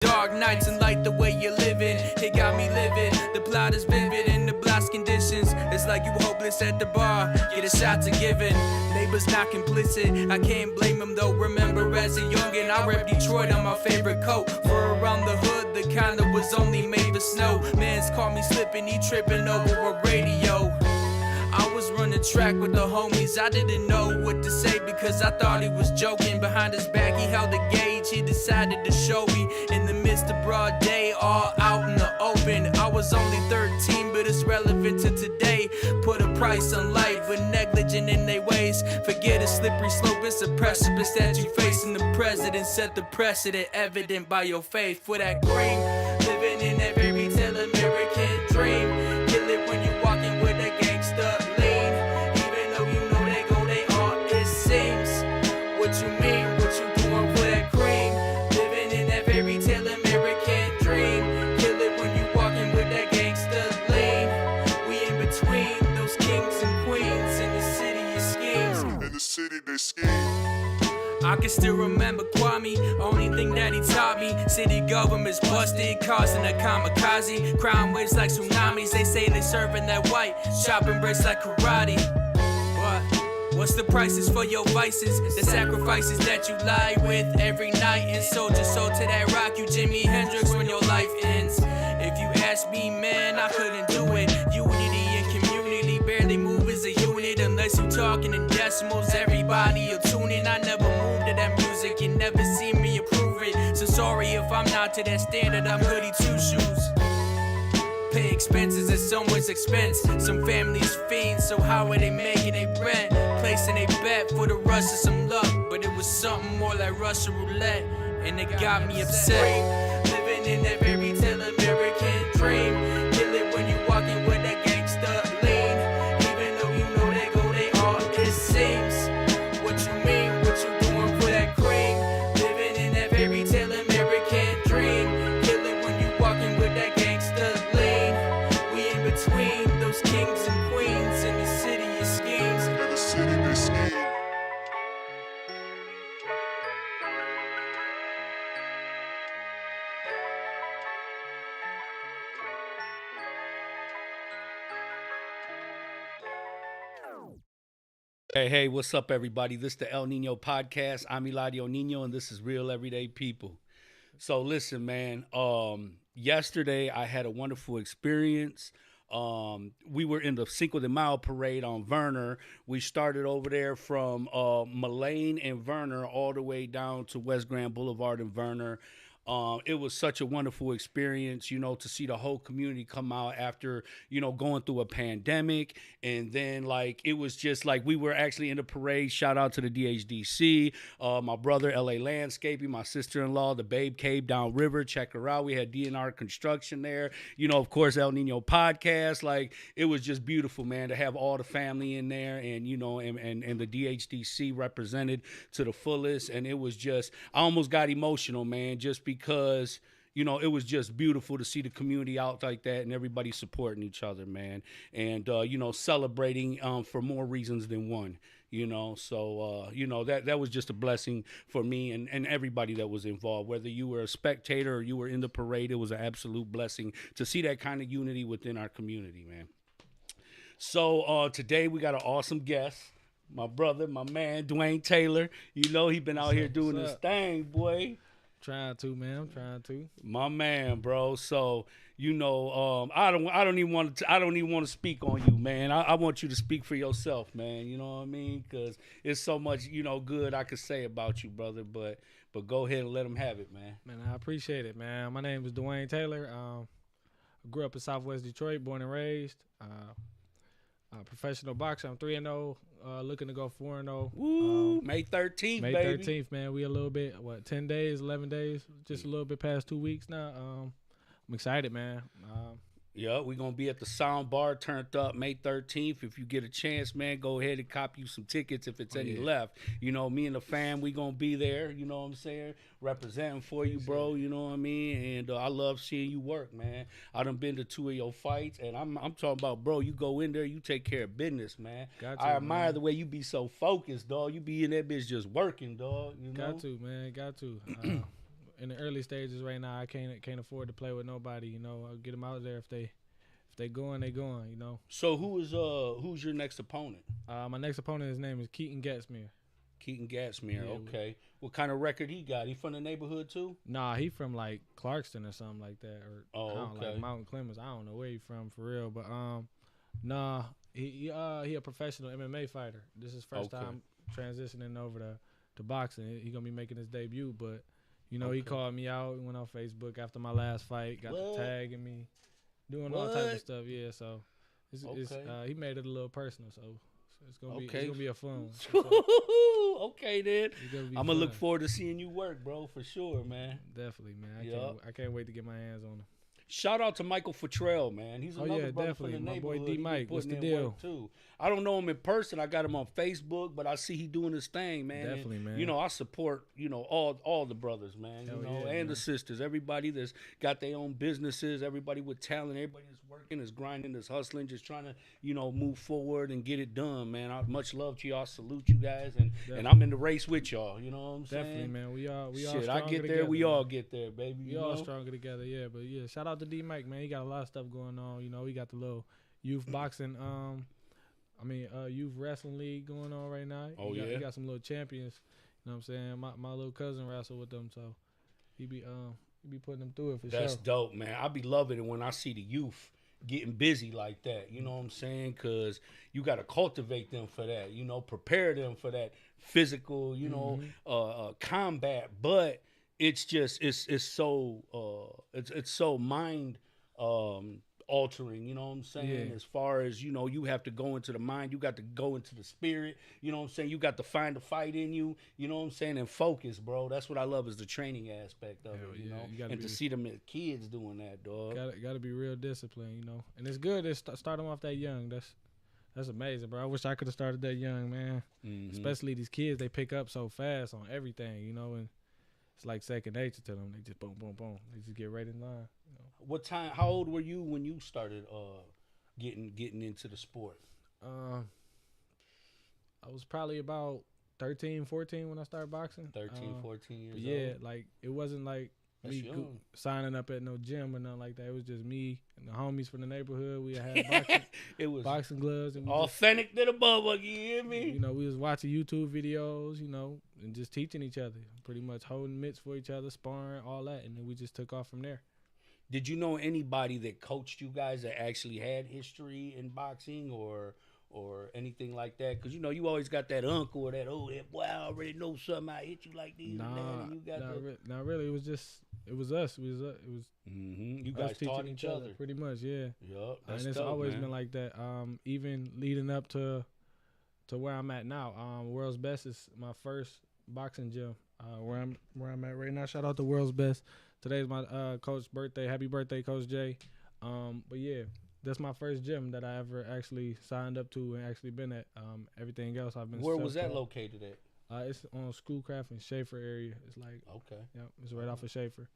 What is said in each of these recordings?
Dark nights and light the way you're living. It got me living. The plot is vivid in the blast conditions. It's like you were hopeless at the bar. Get a shot to giving. Neighbors not complicit. I can't blame them though. Remember as a youngin', I rep Detroit on my favorite coat. For around the hood, the kind that was only made for snow. Man's caught me slipping, he tripping over a radio. I was running track with the homies. I didn't know what to say because I thought he was joking. Behind his back, he held a gauge. He decided to show me in the midst of broad day, all out in the open. I was only 13, but it's relevant to today. Put a price on life, but negligent in their ways. Forget a slippery slope, it's a precipice that you face. And the president set the precedent, evident by your faith. For that cream, living in that fairy tale American dream. Kill it when you're walking with a gangster lean. Even though you know they go, they all it seems. What you mean, what you doing for that cream? Living in that fairy tale American dream. Kill it when you walking with that gangster lean. We in between those kings and queens. In the city of schemes. In the city they scheme. I can still remember Kwame, only thing that he taught me. City government's busted, causing a kamikaze. Crime waves like tsunamis, they say they serving that white. Chopping bricks like karate. What's the prices for your vices? The sacrifices that you lie with every night. And sold your soul to that rock, you Jimi Hendrix when your life ends. If you ask me, man, I couldn't do it. Unity and community barely move as a unit. Unless you talking in decimals, everybody will tune in. I never moved to that music, you never see me approve it. So sorry if I'm not to that standard, I'm goody two-shoes. Pay expenses at someone's expense. Some families fiends, so how are they making they rent? Placing a bet for the rush of some luck, but it was something more like Russian roulette, and it got me upset. Living in that fairy tale American dream. Kill it when you walking with that gangster lean. Even though you know they go, they all it seems. What you mean, what you doing for that cream? Living in that fairy tale American dream. Kill it when you walking with that gangster lean. We in between those kings and queens in the city of schemes. In the city they scheme. Hey, what's up, everybody? This is the El Niño podcast. I'm Eladio Niño, and this is Real Everyday People. So listen, man, yesterday I had a wonderful experience. We were in the Cinco de Mayo parade on Verner. We started over there from Mullane and Verner all the way down to West Grand Boulevard and Verner. It was such a wonderful experience, you know, to see the whole community come out after, you know, going through a pandemic. And then, like, it was just like we were actually in the parade. Shout out to the DHDC, my brother, LA Landscaping, my sister-in-law, the Babe Cave downriver. Check her out. We had DNR Construction there. You know, of course, El Nino Podcast. Like, it was just beautiful, man, to have all the family in there and, you know, and the DHDC represented to the fullest. And it was just, I almost got emotional, man, just because, you know, it was just beautiful to see the community out like that and everybody supporting each other, man. And, you know, celebrating for more reasons than one, you know. So, you know, that was just a blessing for me and everybody that was involved. Whether you were a spectator or you were in the parade, it was an absolute blessing to see that kind of unity within our community, man. So today we got an awesome guest. My brother, my man, Dwane Taylor. You know, he been out here doing his thing, boy. Trying to, man. I'm trying to. My man, bro. So, you know, I don't even want to speak on you, man. I want you to speak for yourself, man. You know what I mean? Because it's so much, you know, good I could say about you, brother. But go ahead and let them have it, man. Man, I appreciate it, man. My name is Dwane Taylor. I grew up in Southwest Detroit, born and raised. Professional boxer. I'm 3-0. Looking to go 4-0. Woo! May 13th, May baby. 13th, man. We a little bit, 10 days, 11 days, just a little bit past 2 weeks now. I'm excited, man. Yeah, we're going to be at the Sound Bar turned up May 13th. If you get a chance, man, go ahead and cop you some tickets if it's any left. You know, me and the fam, we going to be there, you know what I'm saying, representing for you, bro, you know what I mean? And I love seeing you work, man. I done been to 2 of your fights, and I'm talking about, bro, you go in there, you take care of business, man. I admire the way you be so focused, dog. You be in that bitch just working, dog, you know? Got to, man. Got to. in the early stages right now. I can't afford to play with nobody. You know, I'll get them out there if they going, they going. You know. So who's your next opponent? My next opponent, his name is Keaton Gatsmere. Keaton Gatsmere. Yeah, Okay. What kind of record he got? He from the neighborhood too? Nah, he from like Clarkston or something like that, or I don't know, okay. like Mountain Clemens. I don't know where he from for real, but nah, he a professional MMA fighter. This is his first time transitioning over to boxing. He gonna be making his debut, but you know he called me out. He went on Facebook after my last fight, got the tagging me, doing all type of stuff. Yeah, so it's he made it a little personal, so it's gonna be a fun one. Okay, then. I'm gonna look fun. forward to seeing you work, bro, for sure, man. Definitely, man. I can't wait to get my hands on him. Shout out to Michael Futrell, man. He's another brother from the my neighborhood. boy D Mike. What's the Putting in deal? work, too. I don't know him in person. I got him on Facebook, but I see he doing his thing, man. Definitely, and, man. You know, I support, you know, all the brothers, man. Hell you know, yeah, and man. the sisters. Everybody that's got their own businesses. Everybody with talent. Everybody that's working, is grinding, is hustling, just trying to, you know, move forward and get it done, man. Much love to y'all. Salute you guys, and I'm in the race with y'all. You know what I'm saying? Definitely, man. We all Shit, stronger I get there. together, We man. all get there, baby. We all stronger together, yeah. But yeah, shout out to D Mike, man. He got a lot of stuff going on. You know, he got the little youth boxing, youth wrestling league going on right now. He got some little champions. You know what I'm saying? My little cousin wrestled with them, so he be putting them through it for sure. That's dope, man. I be loving it when I see the youth getting busy like that. You know what I'm saying? Because you got to cultivate them for that. You know, prepare them for that physical, you know, combat. But it's just it's so mind altering, you know what I'm saying? Yeah. As far as, you know, you have to go into the mind, you got to go into the spirit, you know what I'm saying? You got to find the fight in you, you know what I'm saying? And focus, bro. That's what I love is the training aspect of it, you know? And to see them kids doing that, dog. Got to be real disciplined, you know? And it's good to start them off that young. That's amazing, bro. I wish I could have started that young, man. Especially these kids, they pick up so fast on everything, you know? And it's like second nature to them. They just boom, boom, boom. They just get right in line. You know? What time? How old were you when you started getting into the sport? I was probably about 13, 14 when I started boxing. 13, 14 years old? Yeah, like it wasn't like That's me young. signing up at no gym or nothing like that. It was just me and the homies from the neighborhood. We had boxing, It was boxing gloves. And we authentic to the motherfucker, you hear me? you know, we was watching YouTube videos, you know, and just teaching each other. Pretty much holding mitts for each other, sparring, all that. And then we just took off from there. Did you know anybody that coached you guys that actually had history in boxing or anything like that? Because, you know, you always got that uncle or that, that boy, I already know something. I hit you like this and that. And you got not really. It was us. It was you us guys teaching taught each other. Pretty much, yeah. Yup, that's And it's dope, always man. been like that. Even leading up to where I'm at now. World's Best is my first boxing gym. Where I'm at right now. Shout out to World's Best. Today's my coach's birthday. Happy birthday, Coach Jay. But yeah, that's my first gym that I ever actually signed up to and actually been at. Everything else I've been. Where was that self-taught. located at? It's on Schoolcraft in Schaefer area. It's like Okay. yeah, it's right off of Schaefer.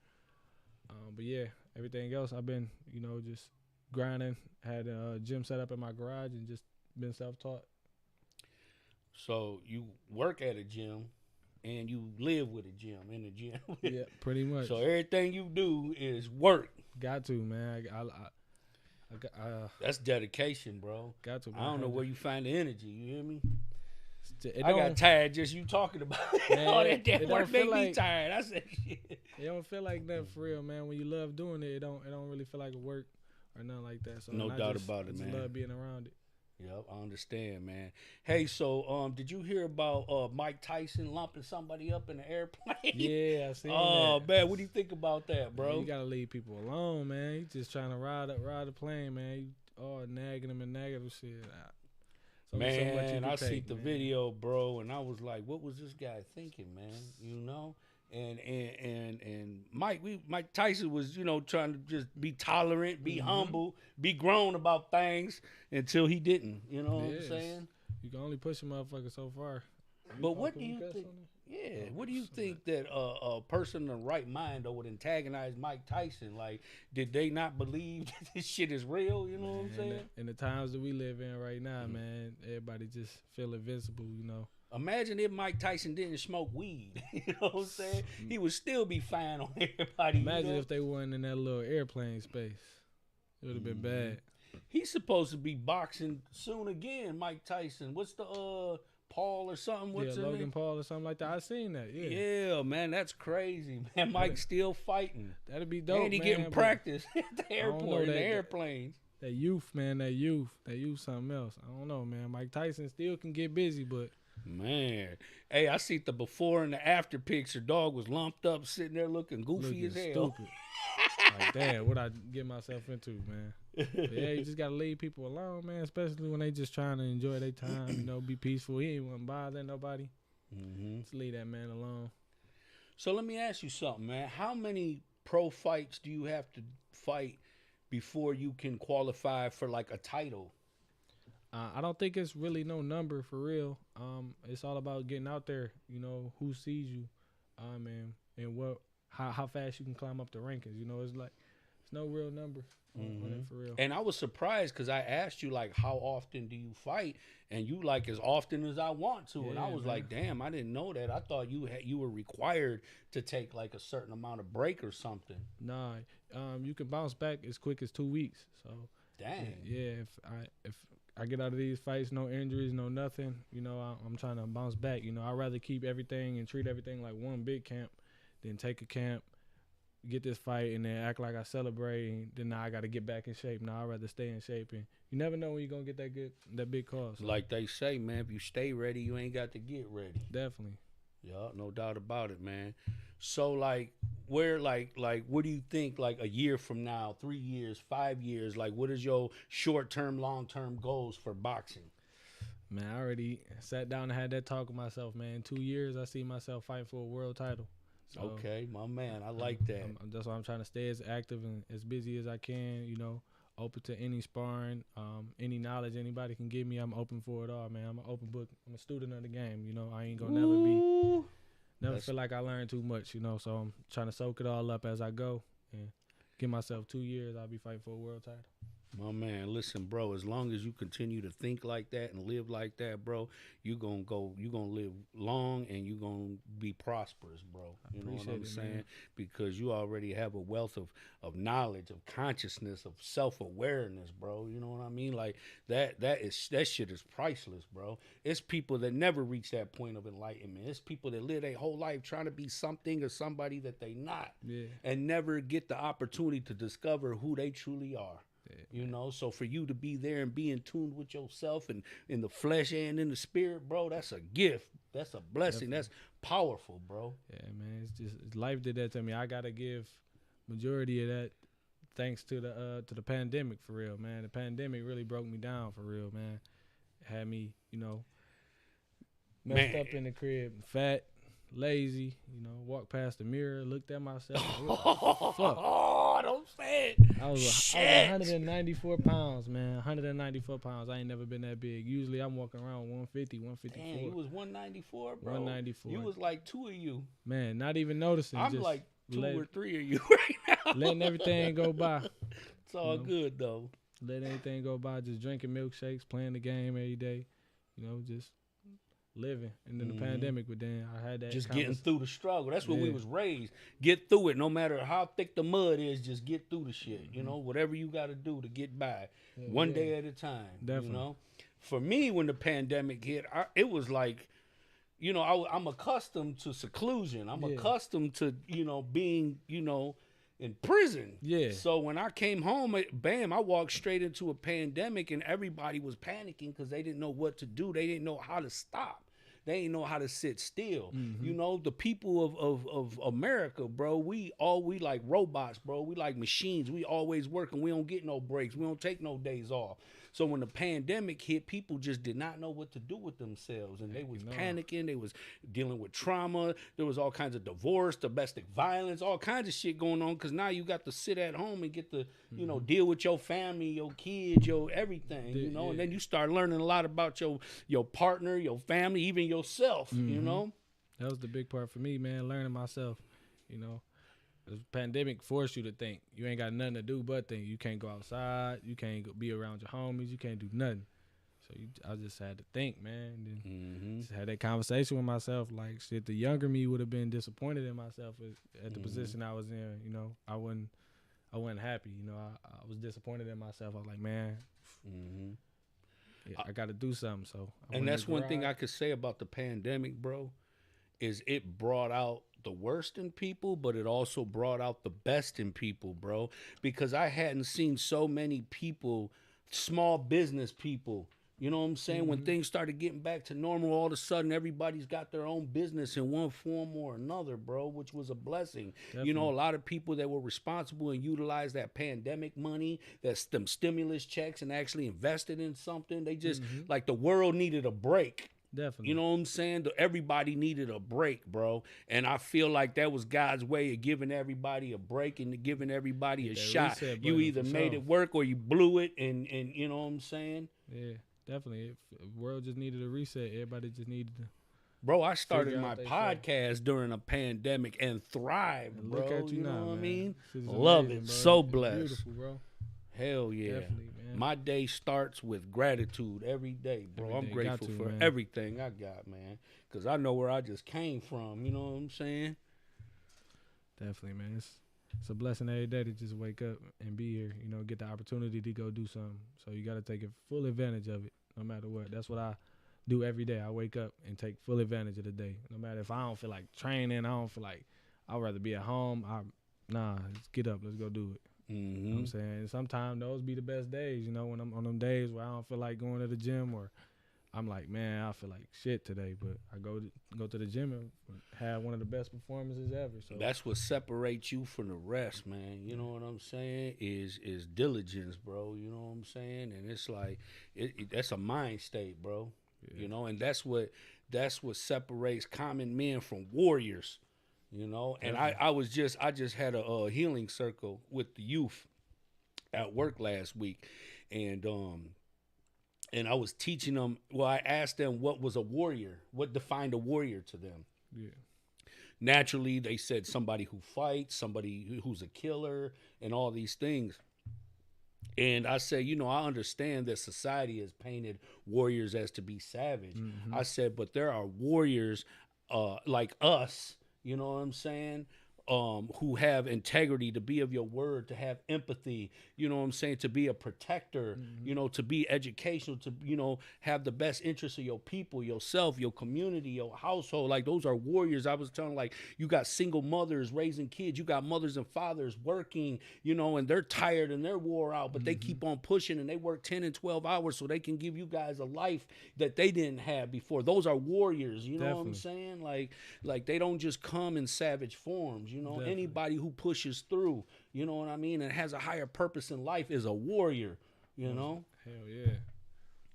But yeah, everything else I've been, you know, just grinding. Had a gym set up in my garage and just been self-taught. So you work at a gym and you live with a gym in the gym. Yeah, pretty much. So everything you do is work. Got to, man. That's dedication, bro. Got to. Man. I don't know where you find the energy. You hear me? It I got don't- tired just you talking about it. Man, All that it damn don't work feel make me like- tired. I said shit. It don't feel like nothing for real, man. When you love doing it, it don't really feel like a work or nothing like that. So No and I doubt just- about it, I just man. love being around it. Yep, I understand, man. Hey, so did you hear about Mike Tyson lumping somebody up in the airplane? Yeah, I seen Oh that. man, what do you think about that, Man, bro? you gotta leave people alone, man. You just trying to ride the plane, man. You nagging them and nagging shit. So much you Man, can I take, seen the man. video, bro, and I was like, what was this guy thinking, man? You know? And Mike Tyson was, you know, trying to just be tolerant, be humble, be grown about things until he didn't. You know what I'm Yes. saying? You can only push a motherfucker so far. But what do Put you cuss think? on it? Yeah, what do you think that a person in the right mind would antagonize Mike Tyson? Like, did they not believe that this shit is real? You know what I'm Man, saying? in the times that we live in right now, man, everybody just feel invincible, you know. Imagine if Mike Tyson didn't smoke weed. You know what I'm saying? He would still be fine on everybody. Imagine if they weren't in that little airplane space. It would have been bad. He's supposed to be boxing soon again, Mike Tyson. What's the Paul or something? What's yeah, his Logan name? Paul or something like that. I seen that. Yeah, Yeah, man, that's crazy. Man, Mike's still fighting. that'd be dope. And he man, getting but practice at the don't know airport in the that- airplanes. That youth, man. That youth, something else. I don't know, man. Mike Tyson still can get busy, but Man, hey, I see the before and the after picture. Dog was lumped up, sitting there looking goofy looking as hell. stupid. Like, damn, what I get myself into, man. But yeah, you just gotta leave people alone, man. Especially when they just trying to enjoy their time, be peaceful. He ain't want to bother nobody. Just leave that man alone. So let me ask you something, man. How many pro fights do you have to fight before you can qualify for like a title? I don't think it's really no number for real. It's all about getting out there. Who sees you, and how fast you can climb up the rankings. It's like it's no real number on it for real. And I was surprised because I asked you like, how often do you fight? And you like as often as I want to. And I Yeah, was man. like, damn, I didn't know that. I thought you were required to take like a certain amount of break or something. Nah, you can bounce back as quick as 2 weeks. So Dang. yeah, if I get out of these fights, no injuries, no nothing, I'm trying to bounce back. I'd rather keep everything and treat everything like one big camp than take a camp, get this fight, and then act like I celebrate, and then now I got to get back in shape. Now I'd rather stay in shape, and you never know when you're going to get that big call. So Like they say, man, if you stay ready, you ain't got to get ready. definitely. Yeah, no doubt about it, man. So like where like what do you think like a year from now, 3 years, 5 years, like what is your short-term, long-term goals for boxing? Man, I already sat down and had that talk with myself, man. In 2 years, I see myself fighting for a world title. So Okay, my man, I like that. that's why I'm trying to stay as active and as busy as I can, open to any sparring, any knowledge anybody can give me. I'm open for it all, man. I'm an open book. I'm a student of the game, I ain't gonna Ooh. never That's- feel like I learned too much, so I'm trying to soak it all up as I go and give myself 2 years, I'll be fighting for a world title. My man, listen, bro, as long as you continue to think like that and live like that, bro, you're going to live long and you're going to be prosperous, bro. You know what I'm appreciate it, saying? man. Because you already have a wealth of knowledge, of consciousness, of self-awareness, bro. You know what I mean? Like that shit is priceless, bro. It's people that never reach that point of enlightenment. It's people that live their whole life trying to be something or somebody that they not Yeah. and never get the opportunity to discover who they truly are. So for you to be there and be in tune with yourself and in the flesh and in the spirit, bro, that's a gift. That's a blessing. That's powerful, bro. Yeah, man, life did that to me. I gotta give majority of that thanks to the pandemic, for real, man. The pandemic really broke me down, for real, man. It had me, messed Man. up in the crib, fat, lazy, walked past the mirror, looked at myself. Like, what the fuck? Oh, don't say it. I was Shit. 194 pounds, man. 194 pounds. I ain't never been that big. Usually I'm walking around 150, 154. Damn, you was 194, bro. 194. You was like two of you. Man, not even noticing. I'm just like two let- or three of you right now. letting everything go by. It's all good, though. Letting everything go by, just drinking milkshakes, playing the game every day, just living. And then the pandemic, but then I had that. Just getting through the struggle. That's what we Yeah. was raised. Get through it. No matter how thick the mud is, just get through the shit. Whatever you got to do to get by. One day at a time. Definitely. For me, when the pandemic hit, it was like, I'm accustomed to seclusion. I'm accustomed to, being, in prison. Yeah. So when I came home, I walked straight into a pandemic and everybody was panicking because they didn't know what to do. They didn't know how to stop. They didn't know how to sit still. The people of America, bro, we like robots, bro. We like machines. We always working. We don't get no breaks. We don't take no days off. So when the pandemic hit, people just did not know what to do with themselves. And they was panicking. They was dealing with trauma. There was all kinds of divorce, domestic violence, all kinds of shit going on. Because now you got to sit at home and get to, deal with your family, your kids, your everything, And then you start learning a lot about your partner, your family, even yourself, That was the big part for me, man, learning myself, The pandemic forced you to think. You ain't got nothing to do but think. You can't go outside. You can't be around your homies. You can't do nothing. So I just had to think, man. And then just had that conversation with myself. Like, shit, the younger me would have been disappointed in myself at the position I was in. You know, I wasn't happy. You know, I was disappointed in myself. I was like, man, yeah, I got to do something. So, and that's one thing I could say about the pandemic, bro, is it brought out the worst in people, but it also brought out the best in people, bro. Because I hadn't seen so many people, small business people. You know what I'm saying? When things started getting back to normal, all of a sudden everybody's got their own business in one form or another, bro, which was a blessing. Definitely. You know, a lot of people that were responsible and utilized that pandemic money, them stimulus checks, and actually invested in something. They just, like, the world needed a break. Definitely. You know what I'm saying? Everybody needed a break, bro. And I feel like that was God's way of giving everybody a break and giving everybody a shot. You either made it work or you blew it, and you know what I'm saying? Yeah. Definitely. The world just needed a reset. Everybody just needed to. Bro, I started my podcast during a pandemic and thrived, bro. Look at you now, know what I mean? Love amazing, it. Bro. So it's blessed. Beautiful, bro. Hell yeah. Definitely, man. My day starts with gratitude every day, bro. I'm grateful for everything I got, man. Because I know where I just came from. You know what I'm saying? Definitely, man. It's a blessing every day to just wake up and be here, you know, get the opportunity to go do something. So you got to take full advantage of it, no matter what. That's what I do every day. I wake up and take full advantage of the day. No matter if I don't feel like training, I don't feel like, I'd rather be at home. Let's get up. Let's go do it. You know what I'm saying? And sometimes those be the best days, you know, when I'm on them days where I don't feel like going to the gym, or I'm like, man, I feel like shit today, but I go to the gym and have one of the best performances ever. So that's what separates you from the rest, man. You know what I'm saying? Is diligence, bro. You know what I'm saying? And it's like that's a mind state, bro. Yeah. You know, and that's what separates common men from warriors. You know, and I just had a healing circle with the youth at work last week, and I was teaching them. Well, I asked them what was a warrior, what defined a warrior to them. Yeah. Naturally, they said somebody who fights, somebody who's a killer, and all these things. And I said, you know, I understand that society has painted warriors as to be savage. I said, but there are warriors like us, you know what I'm saying, who have integrity, to be of your word, to have empathy, you know what I'm saying, to be a protector, you know, to be educational, to, you know, have the best interests of your people, yourself, your community, your household. Like, those are warriors. I was telling, like, you got single mothers raising kids, you got mothers and fathers working, you know, and they're tired and they're wore out, but they keep on pushing, and they work 10 and 12 hours so they can give you guys a life that they didn't have before. Those are warriors, you know what I'm saying? Like they don't just come in savage forms. You know, anybody who pushes through, you know what I mean, and has a higher purpose in life is a warrior, you know? Hell yeah.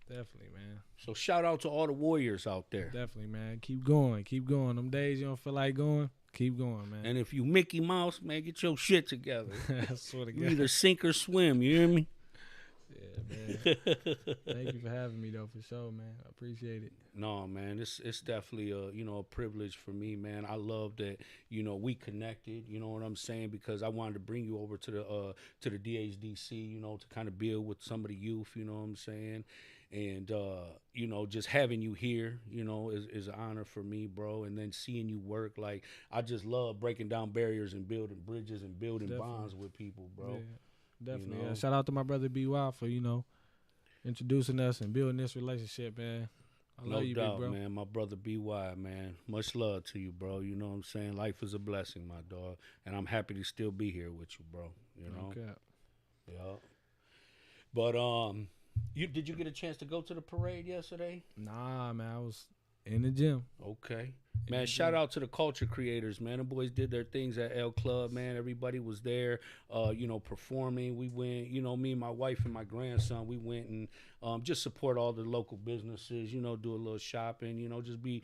Definitely, man. So shout out to all the warriors out there. Definitely, man. Keep going. Keep going. Them days you don't feel like going, keep going, man. And if you Mickey Mouse, man, get your shit together. I swear to God. You either sink or swim, you hear me? Yeah, man. Thank you for having me, though, for sure, man. I appreciate it. No, man, it's definitely a privilege for me, man. I love that, you know, we connected, you know what I'm saying, because I wanted to bring you over to the DHDC, you know, to kind of build with some of the youth, you know what I'm saying. And, you know, just having you here, you know, is an honor for me, bro. And then seeing you work, like, I just love breaking down barriers and building bridges and building bonds with people, bro. Yeah. Definitely. You know? Shout out to my brother BY for, you know, introducing us and building this relationship, man. I love you, big bro. Man. My brother BY, man. Much love to you, bro. You know what I'm saying? Life is a blessing, my dog. And I'm happy to still be here with you, bro. You know? Okay. Yeah. But did you get a chance to go to the parade yesterday? Nah, man. I was in the gym. Okay. Man, shout out to the culture creators, man. The boys did their things at L Club, man. Everybody was there, you know, performing. We went, you know, me and my wife and my grandson, we went and just support all the local businesses, you know, do a little shopping, you know, just be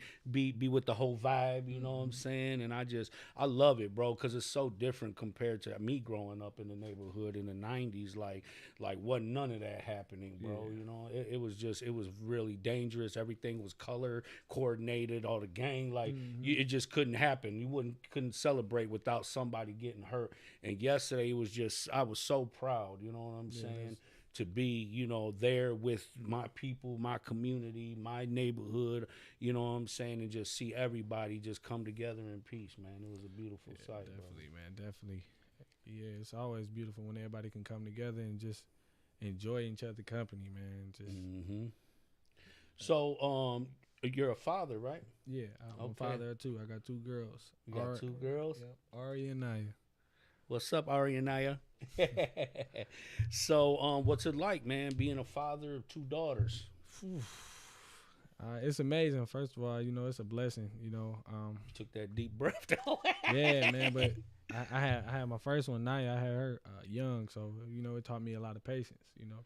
with the whole vibe, you know what I'm saying? And I love it, bro, because it's so different compared to me growing up in the neighborhood in the 90s. Like wasn't none of that happening, bro. Yeah. You know, it was really dangerous. Everything was color coordinated, all the gang, like, it just couldn't happen. You couldn't celebrate without somebody getting hurt. And yesterday it was just, I was so proud, you know what I'm saying, to be, you know, there with my people, my community, my neighborhood, you know what I'm saying, and just see everybody just come together in peace, man. It was a beautiful sight, definitely, man, definitely. Yeah, it's always beautiful when everybody can come together and just enjoy each other's company, man. Just So, you're a father, right? yeah, I'm a father of two. I got two girls. You got two girls? Yep, Ari and Naya. What's up, Ari and Naya? So, what's it like, man, being a father of two daughters? It's amazing. First of all, you know, it's a blessing. You know, Took that deep breath, though. yeah, man. But I had my first one, Naya. I had her young, so you know, it taught me a lot of patience. You know,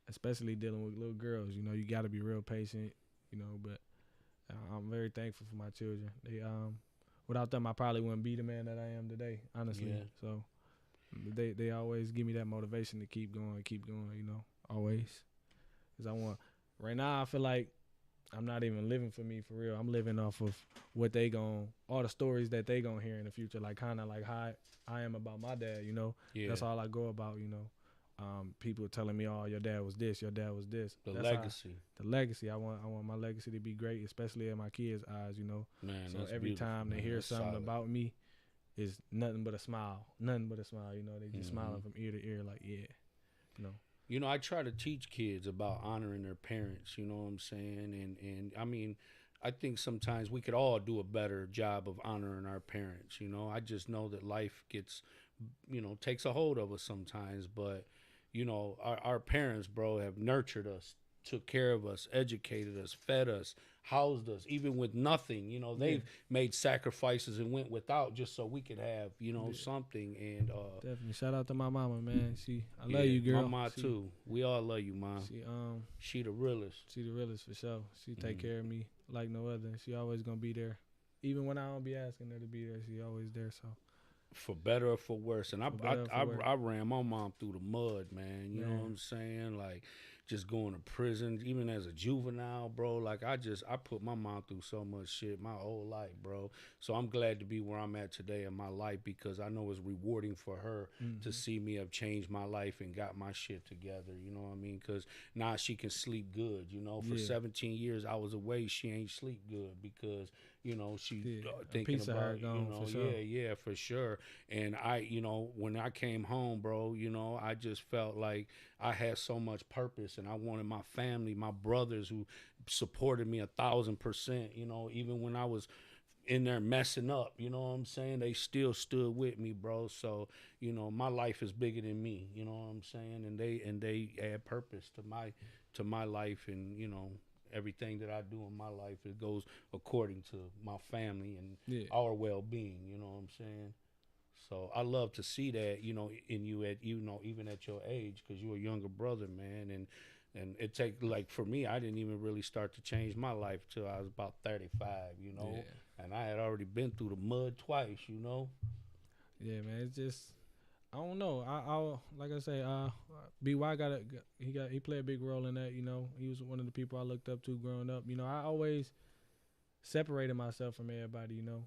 especially dealing with little girls. You know, you got to be real patient. You know, but I'm very thankful for my children. They without them, I probably wouldn't be the man that I am today. Honestly, Yeah. so they always give me that motivation to keep going. You know, always. Cause I want. Right now, I feel like I'm not even living for me for real. I'm living off of what all the stories that they gonna hear in the future. Like kind of like how I am about my dad. You know, that's all I go about. You know. People telling me, "Oh, your dad was this, your dad was this." The legacy. The legacy. I want my legacy to be great, especially in my kids' eyes. You know, Man, so that's every beautiful, time they man. hear That's something solid. about me, is nothing but a smile. Nothing but a smile. You know, they just smiling from ear to ear, like yeah, you know. You know, I try to teach kids about honoring their parents. You know what I'm saying? And I mean, I think sometimes we could all do a better job of honoring our parents. You know, I just know that life gets, you know, takes a hold of us sometimes, but you know, our parents, bro, have nurtured us, took care of us, educated us, fed us, housed us, even with nothing. You know, they've made sacrifices and went without just so we could have, you know, something. And Definitely shout out to my mama, man. I love you, girl. My mom too. We all love you, mom. She the realest. She the realest for sure. She take care of me like no other. She always gonna be there, even when I don't be asking her to be there. She always there. So. For better or for worse. And I worse. ran my mom through the mud, man. You know what I'm saying? Like, just going to prison, even as a juvenile, bro. Like, I put my mom through so much shit my whole life, bro. So I'm glad to be where I'm at today in my life because I know it's rewarding for her to see me have changed my life and got my shit together. You know what I mean? Because now she can sleep good. You know, for 17 years I was away, she ain't sleep good because, you know, she thinking about her gone, you know, for sure. yeah, for sure. And you know, when I came home, bro, you know, I just felt like I had so much purpose, and I wanted my family, my brothers who supported me 1,000%. You know, even when I was in there messing up, you know what I'm saying? They still stood with me, bro. So, you know, my life is bigger than me. You know what I'm saying? And they add purpose to my life, and you know, everything that I do in my life, it goes according to my family and our well-being, you know what I'm saying? So I love to see that, you know, in you at, you know, even at your age, because you're a younger brother, man, and it take, like, for me, I didn't even really start to change my life till I was about 35, you know, and I had already been through the mud twice, you know. Yeah, man, it's just I don't know. I like I say, BY he played a big role in that. You know, he was one of the people I looked up to growing up. You know, I always separated myself from everybody. You know,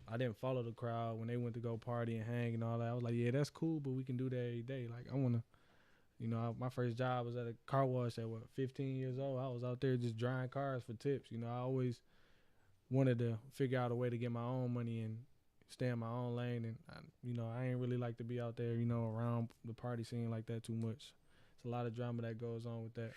I didn't follow the crowd when they went to go party and hang and all that. I was like, yeah, that's cool, but we can do that every day. Like I wanna, you know, my first job was at a car wash at 15 years old. I was out there just drying cars for tips. You know, I always wanted to figure out a way to get my own money and stay in my own lane, and you know, I ain't really like to be out there, you know, around the party scene like that too much. It's a lot of drama that goes on with that.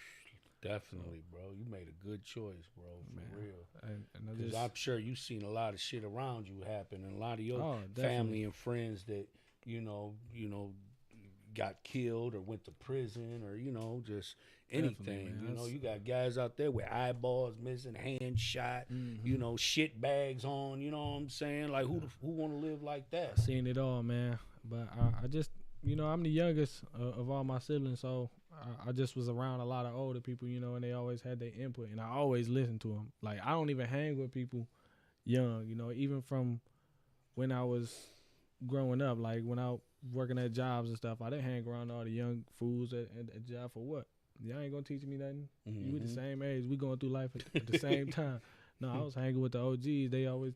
Definitely, bro. You made a good choice, bro, for real. And Because I'm sure you've seen a lot of shit around you happen, and a lot of your family and friends that you know, got killed or went to prison or you know, just anything. You know, you got guys out there with eyeballs missing, hands shot, you know, shit bags on. You know what I'm saying? Like who want to live like that? I've seen it all, man. But I just, you know, I'm the youngest of all my siblings, so I just was around a lot of older people, you know, and they always had their input, and I always listened to them. Like I don't even hang with people young, you know, even from when I was growing up, like when I working at jobs and stuff, I didn't hang around all the young fools at job for what? Y'all ain't gonna teach me nothing. You with the same age, we going through life at the same time. No, I was hanging with the OGs.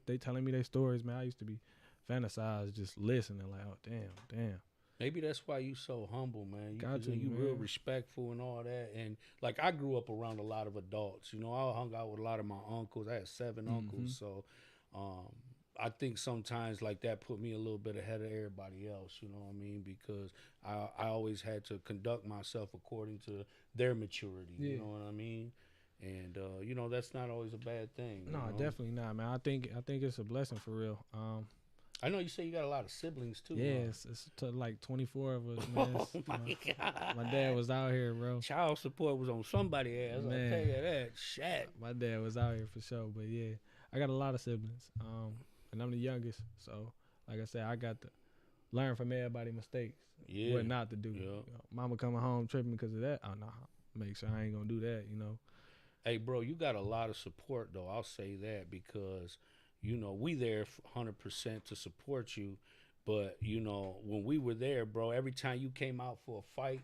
They telling me their stories, man. I used to be fantasized just listening, like, oh damn. Maybe that's why you so humble, man. You man. real respectful and all that. And like I grew up around a lot of adults. You know, I hung out with a lot of my uncles. I had 7 uncles, so I think sometimes like that put me a little bit ahead of everybody else. You know what I mean? Because I always had to conduct myself according to their maturity. Yeah. You know what I mean? And you know, that's not always a bad thing. No, you know? definitely not, man. I think it's a blessing for real. I know you say you got a lot of siblings too. Yeah, huh? it's like 24 of us, man. Oh my God. My dad was out here, bro. Child support was on somebody's ass. Man. I tell you that. Shit. My dad was out here for sure. But yeah, I got a lot of siblings. And I'm the youngest. So, like I said, I got to learn from everybody's mistakes. Yeah. What not to do. Yeah. You know, mama coming home tripping because of that. Oh, no. Make sure I ain't going to do that, you know. Hey, bro, you got a lot of support, though. I'll say that because, you know, we there 100% to support you. But, you know, when we were there, bro, every time you came out for a fight,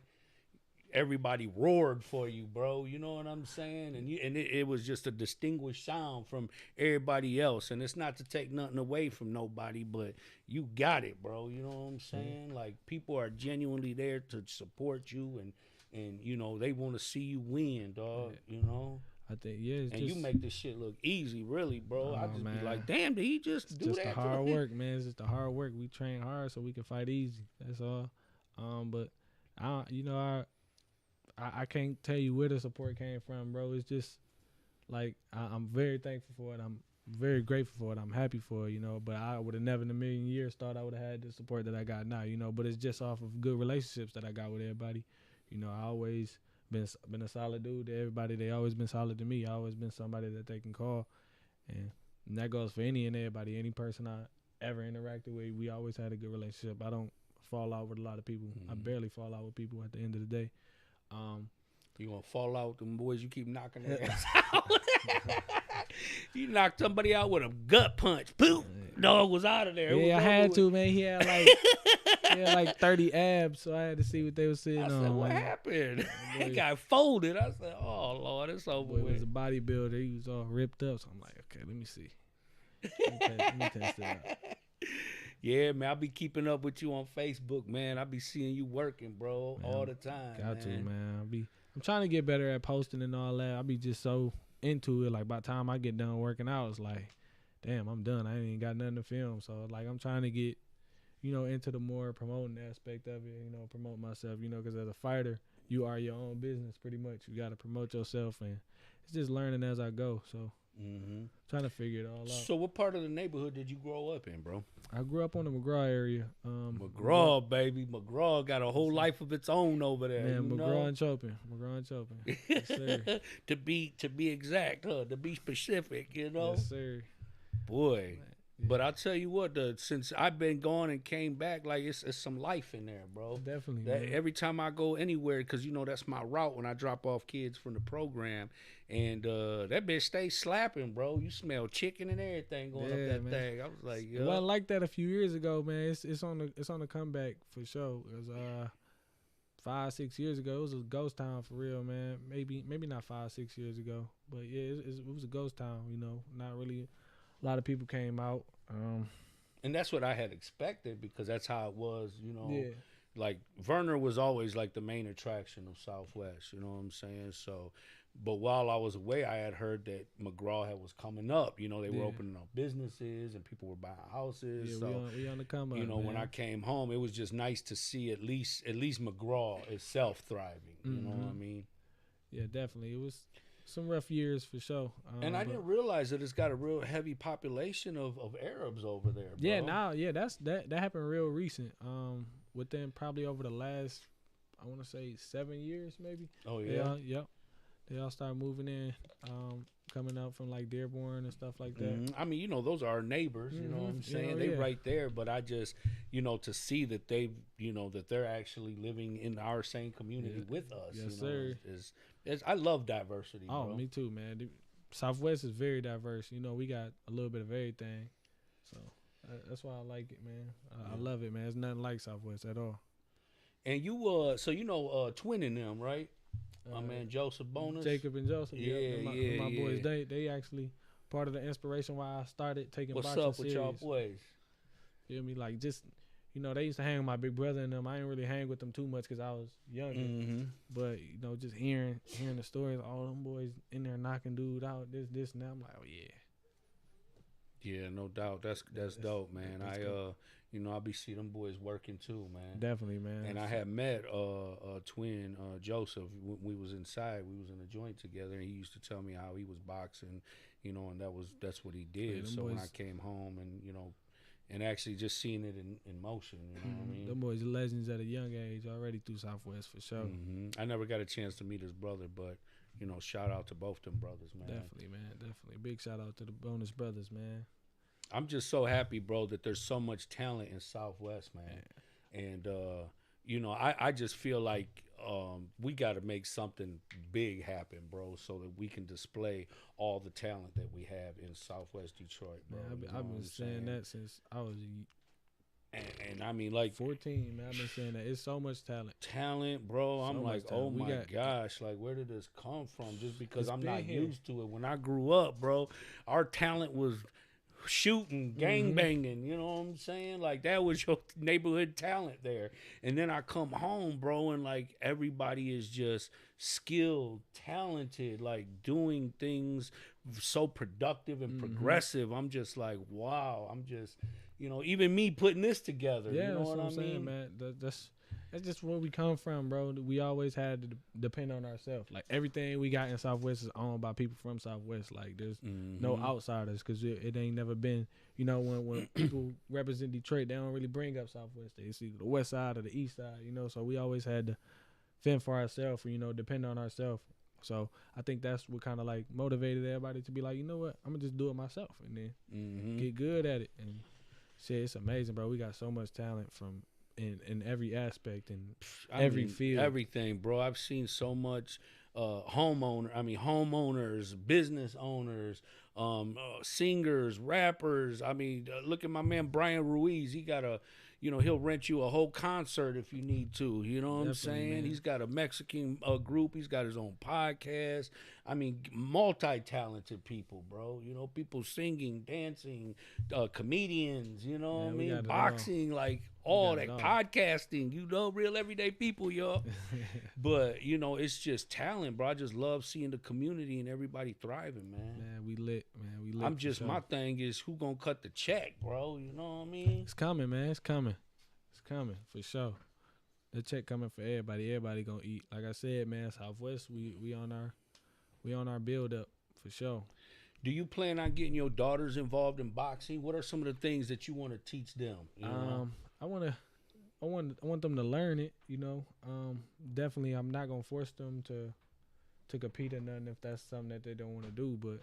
everybody roared for you, bro. You know what I'm saying? And it was just a distinguished sound from everybody else. And it's not to take nothing away from nobody, but you got it, bro. You know what I'm saying? Like, people are genuinely there to support you, and you know, they want to see you win, dog. You know? I think, yeah. It's And just, you make this shit look easy, really, bro. I Oh, just man. be like, damn, did he just do just that? the hard work, man. It's just the hard work. We train hard so we can fight easy. That's all. But I can't tell you where the support came from, bro. It's just like I'm very thankful for it. I'm very grateful for it. I'm happy for it, you know. But I would have never in a million years thought I would have had the support that I got now, you know. But it's just off of good relationships that I got with everybody. You know, I always been a solid dude to everybody. They always been solid to me. I always been somebody that they can call, and that goes for any and everybody, any person I ever interacted with. We always had a good relationship. I don't fall out with a lot of people. I barely fall out with people at the end of the day. You gonna fall out with them boys you keep knocking their ass out. You knocked somebody out with a gut punch. Poof! Dog was out of there. Yeah, I had to, man. He had like 30 abs, so I had to see what they were sitting I on. said, what man. happened? He got folded. I said, oh, Lord, it's over Boy was with. a bodybuilder. He was all ripped up, so I'm like, okay, let me see. Let me test it out. Yeah, man, I be keeping up with you on Facebook, man. I be seeing you working, bro, Man, all the time. Got to, man. I'm trying to get better at posting and all that. I be just so into it. Like, by the time I get done working out, it's like, damn, I'm done. I ain't even got nothing to film. So, like, I'm trying to get, you know, into the more promoting aspect of it, you know, promote myself, you know, because as a fighter, you are your own business pretty much. You got to promote yourself, and it's just learning as I go. So, trying to figure it all out. So what part of the neighborhood did you grow up in, bro? I grew up on the McGraw area. McGraw, baby. McGraw got a whole life of its own over there. Man, you McGraw know? and Chopin. McGraw and Chopin. Yes, sir. to be exact, to be specific, you know? Yes, sir. Boy. Yeah. But I'll tell you what, since I've been gone and came back, like it's some life in there, bro. Definitely, That man. every time I go anywhere, because you know that's my route when I drop off kids from the program, and that bitch stays slapping, bro. You smell chicken and everything going up Yeah, that man. thing. I was like, It wasn't like that a few years ago, man. It's on the comeback for sure. It was 5-6 years ago. It was a ghost town for real, man. Maybe not 5-6 years ago, but yeah, it was a ghost town. You know, not really. A lot of people came out. And that's what I had expected because that's how it was, you know. Yeah. Like Werner was always like the main attraction of Southwest, you know what I'm saying? So, but while I was away, I had heard that McGraw was coming up. You know, they were opening up businesses and people were buying houses. Yeah, so we on the come up. you know, man. when I came home, it was just nice to see at least McGraw itself thriving. You know what I mean? Yeah, definitely. It was some rough years for sure. And I didn't realize that it's got a real heavy population of Arabs over there, bro. Yeah, that happened real recent. Within probably over the last, I want to say 7 years, maybe. Oh yeah. They all started moving in, coming up from like Dearborn and stuff like that. I mean, you know, those are our neighbors. You know what I'm saying? They right there, but I just, you know, to see that they, you know, that they're actually living in our same community with us. Yes, you know, sir. Is I love diversity. Oh, bro. me too, man. Southwest is very diverse. You know, we got a little bit of everything, so that's why I like it, man. I love it, man. It's nothing like Southwest at all. And you, so you know, twinning them, right? My man Joseph Bonus, Jacob and Joseph. Yeah, my boys. yeah. They actually part of the inspiration why I started taking What's boxing up with serious. y'all boys? Feel me? Like, just you know, they used to hang with my big brother and them. I didn't really hang with them too much because I was younger. Mm-hmm. But you know, just hearing the stories, all them boys in there knocking dude out, this and that. I'm like, oh yeah. Yeah, no doubt. That's dope, man. That's I cool. you know, I be see them boys working too, man. Definitely, man. And I had met twin Joseph when we was inside. We was in a joint together, and he used to tell me how he was boxing, you know, and that's what he did. Yeah, so when I boys- came home and you know, and actually just seeing it in motion, you know what I mean? Them boys are legends at a young age already through Southwest for sure. I never got a chance to meet his brother, but you know, shout out to both them brothers, man. Definitely, man. Definitely. Big shout out to the Bonus Brothers, man. I'm just so happy, bro, that there's so much talent in Southwest, man. And you know, I just feel like we got to make something big happen, bro, so that we can display all the talent that we have in Southwest Detroit, bro. Man, You know I've what been I'm saying that since I was and I mean, like 14, man. I've been saying that. It's so much talent. bro. I'm So like, much oh talent. We my got- gosh, like where did this come from? Just because It's I'm been not here. used to it. When I grew up, bro, our talent was shooting, gang banging, you know what I'm saying? Like that was your neighborhood talent there. And then I come home, bro, and like everybody is just skilled, talented, like doing things so productive and progressive. I'm just like, wow. I'm just, you know, even me putting this together. Yeah, you know that's what what I I'm saying, mean? man. That's just where we come from, bro. We always had to depend on ourselves. Like everything we got in Southwest is owned by people from Southwest. Like there's no outsiders because it ain't never been. You know, when people represent Detroit, they don't really bring up Southwest. They see the West Side or the East Side. You know, so we always had to fend for ourselves. You know, depend on ourselves. So I think that's what kind of like motivated everybody to be like, you know what, I'm gonna just do it myself and then get good at it. And shit, it's amazing, bro. We got so much talent from in every aspect and every field. Everything, bro. I've seen so much homeowners, business owners, singers, rappers. I mean, look at my man Brian Ruiz. He got he'll rent you a whole concert if you need to. You know what I'm Definitely, saying? man. He's got a Mexican group. He's got his own podcast. I mean, multi-talented people, bro. You know, people singing, dancing, comedians, you know what I Man, we mean? got it all. Boxing, like all got that, it all. podcasting, you know, real everyday people, y'all. But, you know, it's just talent, bro. I just love seeing the community and everybody thriving, man. Man, we lit, man. We lit. I'm for just, sure. my thing is who gonna cut the check, bro? You know what I mean? It's coming, man. It's coming. It's coming for sure. The check coming for everybody. Everybody gonna eat. Like I said, man, Southwest, we on our build up for sure. Do you plan on getting your daughters involved in boxing? What are some of the things that you want to teach them? You know? I want them to learn it, you know. Definitely I'm not gonna force them to compete or nothing if that's something that they don't want to do. But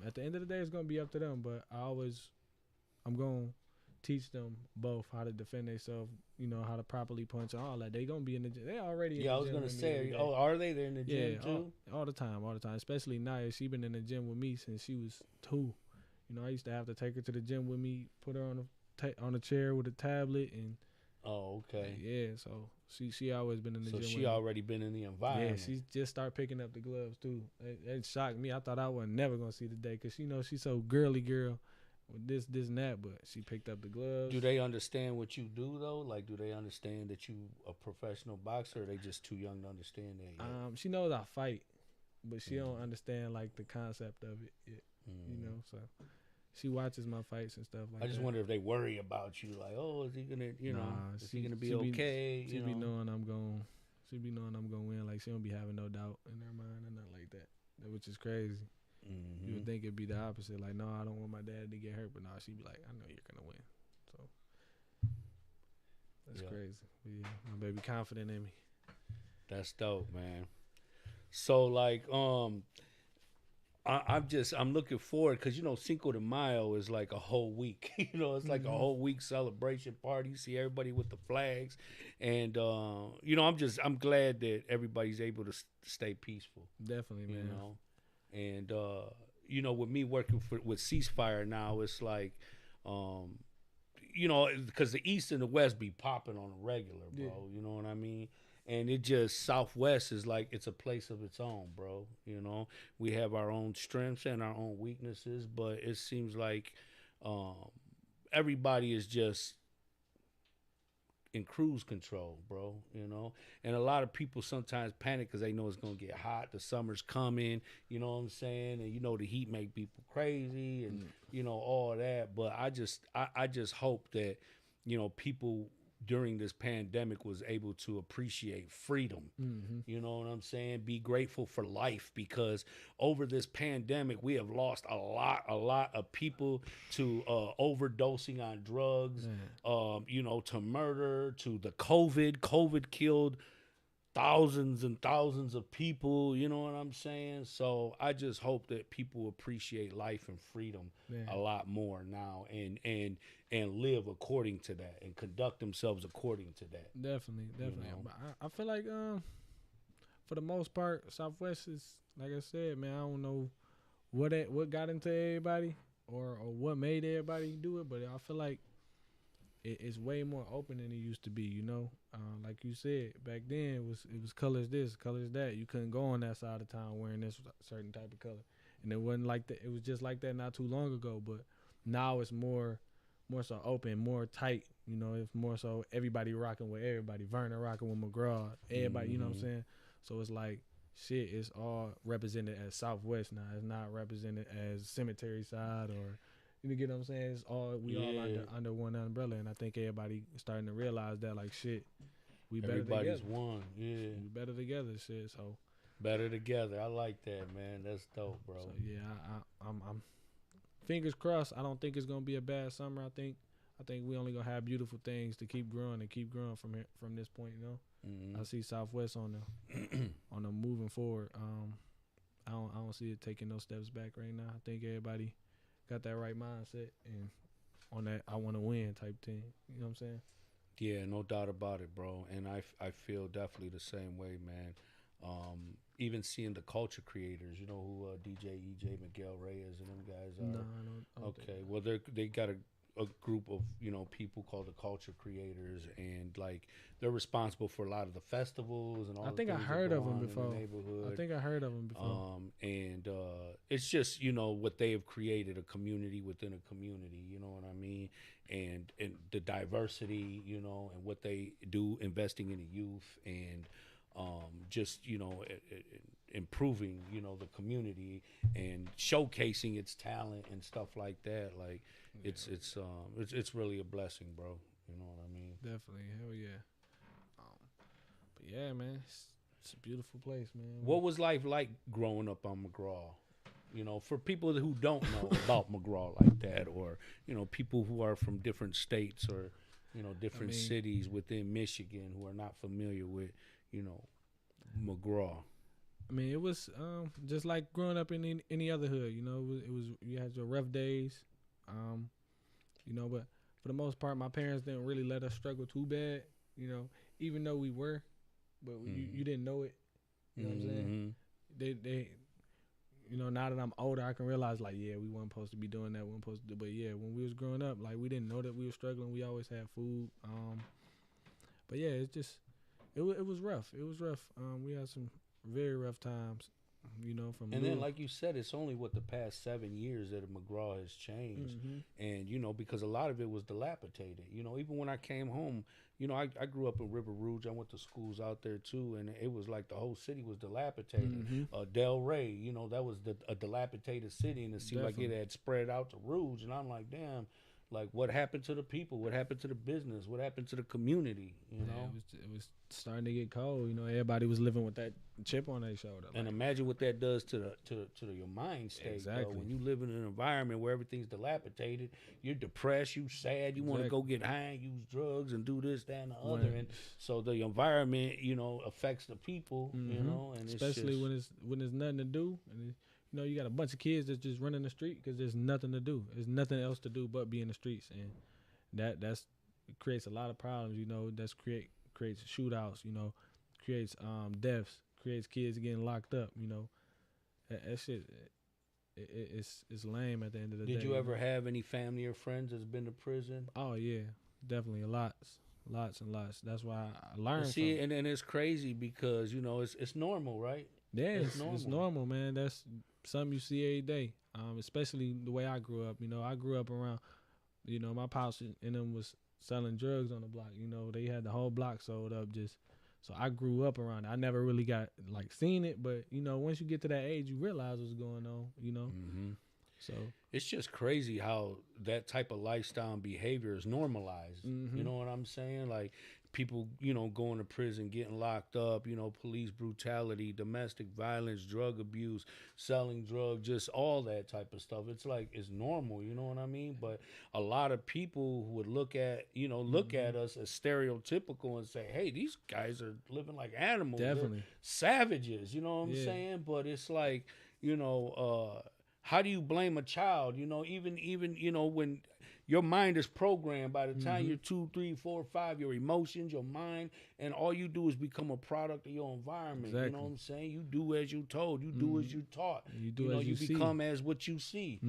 at the end of the day it's gonna be up to them. But I'm gonna teach them both how to defend themselves, you know, how to properly punch and all that. They gonna be in the gym. They already in Yeah, the I was gym gonna with me every say, day. oh, are they? They're in the gym too? all the time. Especially Nia. She been in the gym with me since she was 2. You know, I used to have to take her to the gym with me, put her on a chair with a tablet, and Oh, okay. yeah. So she always been in the So gym. she with me. already been in the Yeah, environment. she just started picking up the gloves too. It shocked me. I thought I was never gonna see the day because you know she's so girly girl with this and that. But she picked up the gloves. Do they understand what you do though? Like, do they understand that you a professional boxer? Or are they just too young to understand that yet? She knows I fight, but she don't understand like the concept of it yet. You know, so she watches my fights and stuff like I that. just wonder if they worry about you, like, oh, is he gonna, is he gonna be she okay? She be knowing I'm going. She be knowing I'm gonna win. Like she don't be having no doubt in her mind or nothing like that. Which is crazy. You would think it'd be the opposite. Like, no, I don't want my dad to get hurt, but no, she'd be like, I know you're gonna win. So that's crazy. But yeah, my baby confident in me. That's dope, man. So like, I'm looking forward because you know Cinco de Mayo is like a whole week. You know, it's like a whole week celebration party. You see everybody with the flags, and you know, I'm glad that everybody's able to stay peaceful. Definitely, man. You know, and you know, with me working with Ceasefire now, it's like, you know, because the East and the West be popping on a regular, bro. Yeah. You know what I mean? And it just Southwest is like it's a place of its own, bro. You know, we have our own strengths and our own weaknesses, but it seems like everybody is just in cruise control, bro. You know, and a lot of people sometimes panic because they know it's gonna get hot. The summer's coming. You know what I'm saying? And you know the heat make people crazy, and you know all that. But I just hope that you know people during this pandemic was able to appreciate freedom. You know what I'm saying? Be grateful for life, because over this pandemic we have lost a lot of people to overdosing on drugs, you know, to murder, to the COVID killed thousands and thousands of people, you know what I'm saying? So I just hope that people appreciate life and freedom a lot more now, and live according to that and conduct themselves according to that. Definitely. You know? But I feel like for the most part, Southwest is, like I said, man, I don't know what got into everybody or what made everybody do it, but I feel like it's way more open than it used to be, you know. Like you said, back then it was colors this, colors that. You couldn't go on that side of town wearing this certain type of color, and it wasn't like that. It was just like that not too long ago, but now it's more so open, more tight. You know, it's more so everybody rocking with everybody. Vernon rocking with McGraw, everybody. You know what I'm saying? So it's like shit. It's all represented as Southwest now. It's not represented as Cemetery Side or. You get what I'm saying? It's all all under one umbrella, and I think everybody starting to realize that, like, shit, we better Everybody's together. one, yeah. We better together, shit. So Better together. I like that, man. That's dope, bro. So yeah, I'm fingers crossed. I don't think it's gonna be a bad summer. I think we only gonna have beautiful things to keep growing from here, from this point. You know, I see Southwest on the moving forward. I don't see it taking no steps back right now. I think everybody got that right mindset and on that I want to win type thing. You know what I'm saying? Yeah, no doubt about it, bro. And I feel definitely the same way, man. Even seeing the culture creators, you know who DJ EJ Miguel Reyes and them guys are. No, I don't Okay, well they got a group of, you know, people called the culture creators, and like they're responsible for a lot of the festivals and all. I think I heard of them before. And it's just, you know, what they have created, a community within a community, you know what I mean, and the diversity, you know, and what they do, investing in the youth, and just, you know, improving, you know, the community and showcasing its talent and stuff like that. Like it's really a blessing, bro. You know what I mean? Definitely, hell yeah. But yeah, man, it's a beautiful place, man. What was life like growing up on McGraw? You know, for people who don't know about McGraw like that, or, you know, people who are from different states or, you know, different cities within Michigan who are not familiar with, you know, McGraw. I mean, it was just like growing up in any other hood. You know, it was you had your rough days, you know. But for the most part, my parents didn't really let us struggle too bad. You know, even though we were, but you didn't know it. You know what I'm saying? They, you know, now that I'm older, I can realize, like, yeah, we weren't supposed to be doing that. We weren't supposed to do. But yeah, when we was growing up, like, we didn't know that we were struggling. We always had food. But yeah, it's just it was rough. It was rough. We had some very rough times, you know. Then, like you said, it's only the past 7 years that McGraw has changed, and you know, because a lot of it was dilapidated. You know, even when I came home, you know, I grew up in River Rouge. I went to schools out there too, and it was like the whole city was dilapidated. Del Rey, you know, that was a dilapidated city, and it seemed like it had spread out to Rouge, and I'm like, damn. Like, what happened to the people? What happened to the business? What happened to the community? You know, it was starting to get cold. You know, everybody was living with that chip on their shoulder. And imagine what that does to your mind state. Exactly. Though. When you live in an environment where everything's dilapidated, you're depressed, you sad, you want to go get high, and use drugs, and do this, that, and the other. And so the environment, you know, affects the people. You know, and especially when there's nothing to do. And you know, you got a bunch of kids that just run in the street because there's nothing to do. There's nothing else to do but be in the streets, and it creates a lot of problems. You know, creates shootouts. You know, creates deaths. Creates kids getting locked up. You know, that shit. It's lame at the end of the day. Did you ever have any family or friends that's been to prison? Oh yeah, definitely lots and lots. That's why I learned. See, and it's crazy because, you know, it's normal, right? Yeah, it's normal, man. That's something you see every day. Especially the way I grew up. You know, I grew up around, you know, my pops and them was selling drugs on the block. You know, they had the whole block sold up. Just so I grew up around it. I never really got like seen it, but you know, once you get to that age, you realize what's going on. You know, so it's just crazy how that type of lifestyle and behavior is normalized. You know what I'm saying? Like people, you know, going to prison, getting locked up, you know, police brutality, domestic violence, drug abuse, selling drugs, just all that type of stuff. It's like it's normal, you know what I mean? But a lot of people would look at, you know, look at us as stereotypical and say, hey, these guys are living like animals. Definitely. They're savages, you know what I'm Yeah. saying? But it's like, you know, how do you blame a child? You know, even you know, when your mind is programmed by the time you're 2, 3, 4, 5, your emotions, your mind, and all you do is become a product of your environment. Exactly. You know what I'm saying? You do as you told, you do as you taught. You do know, as you see. become as what you see.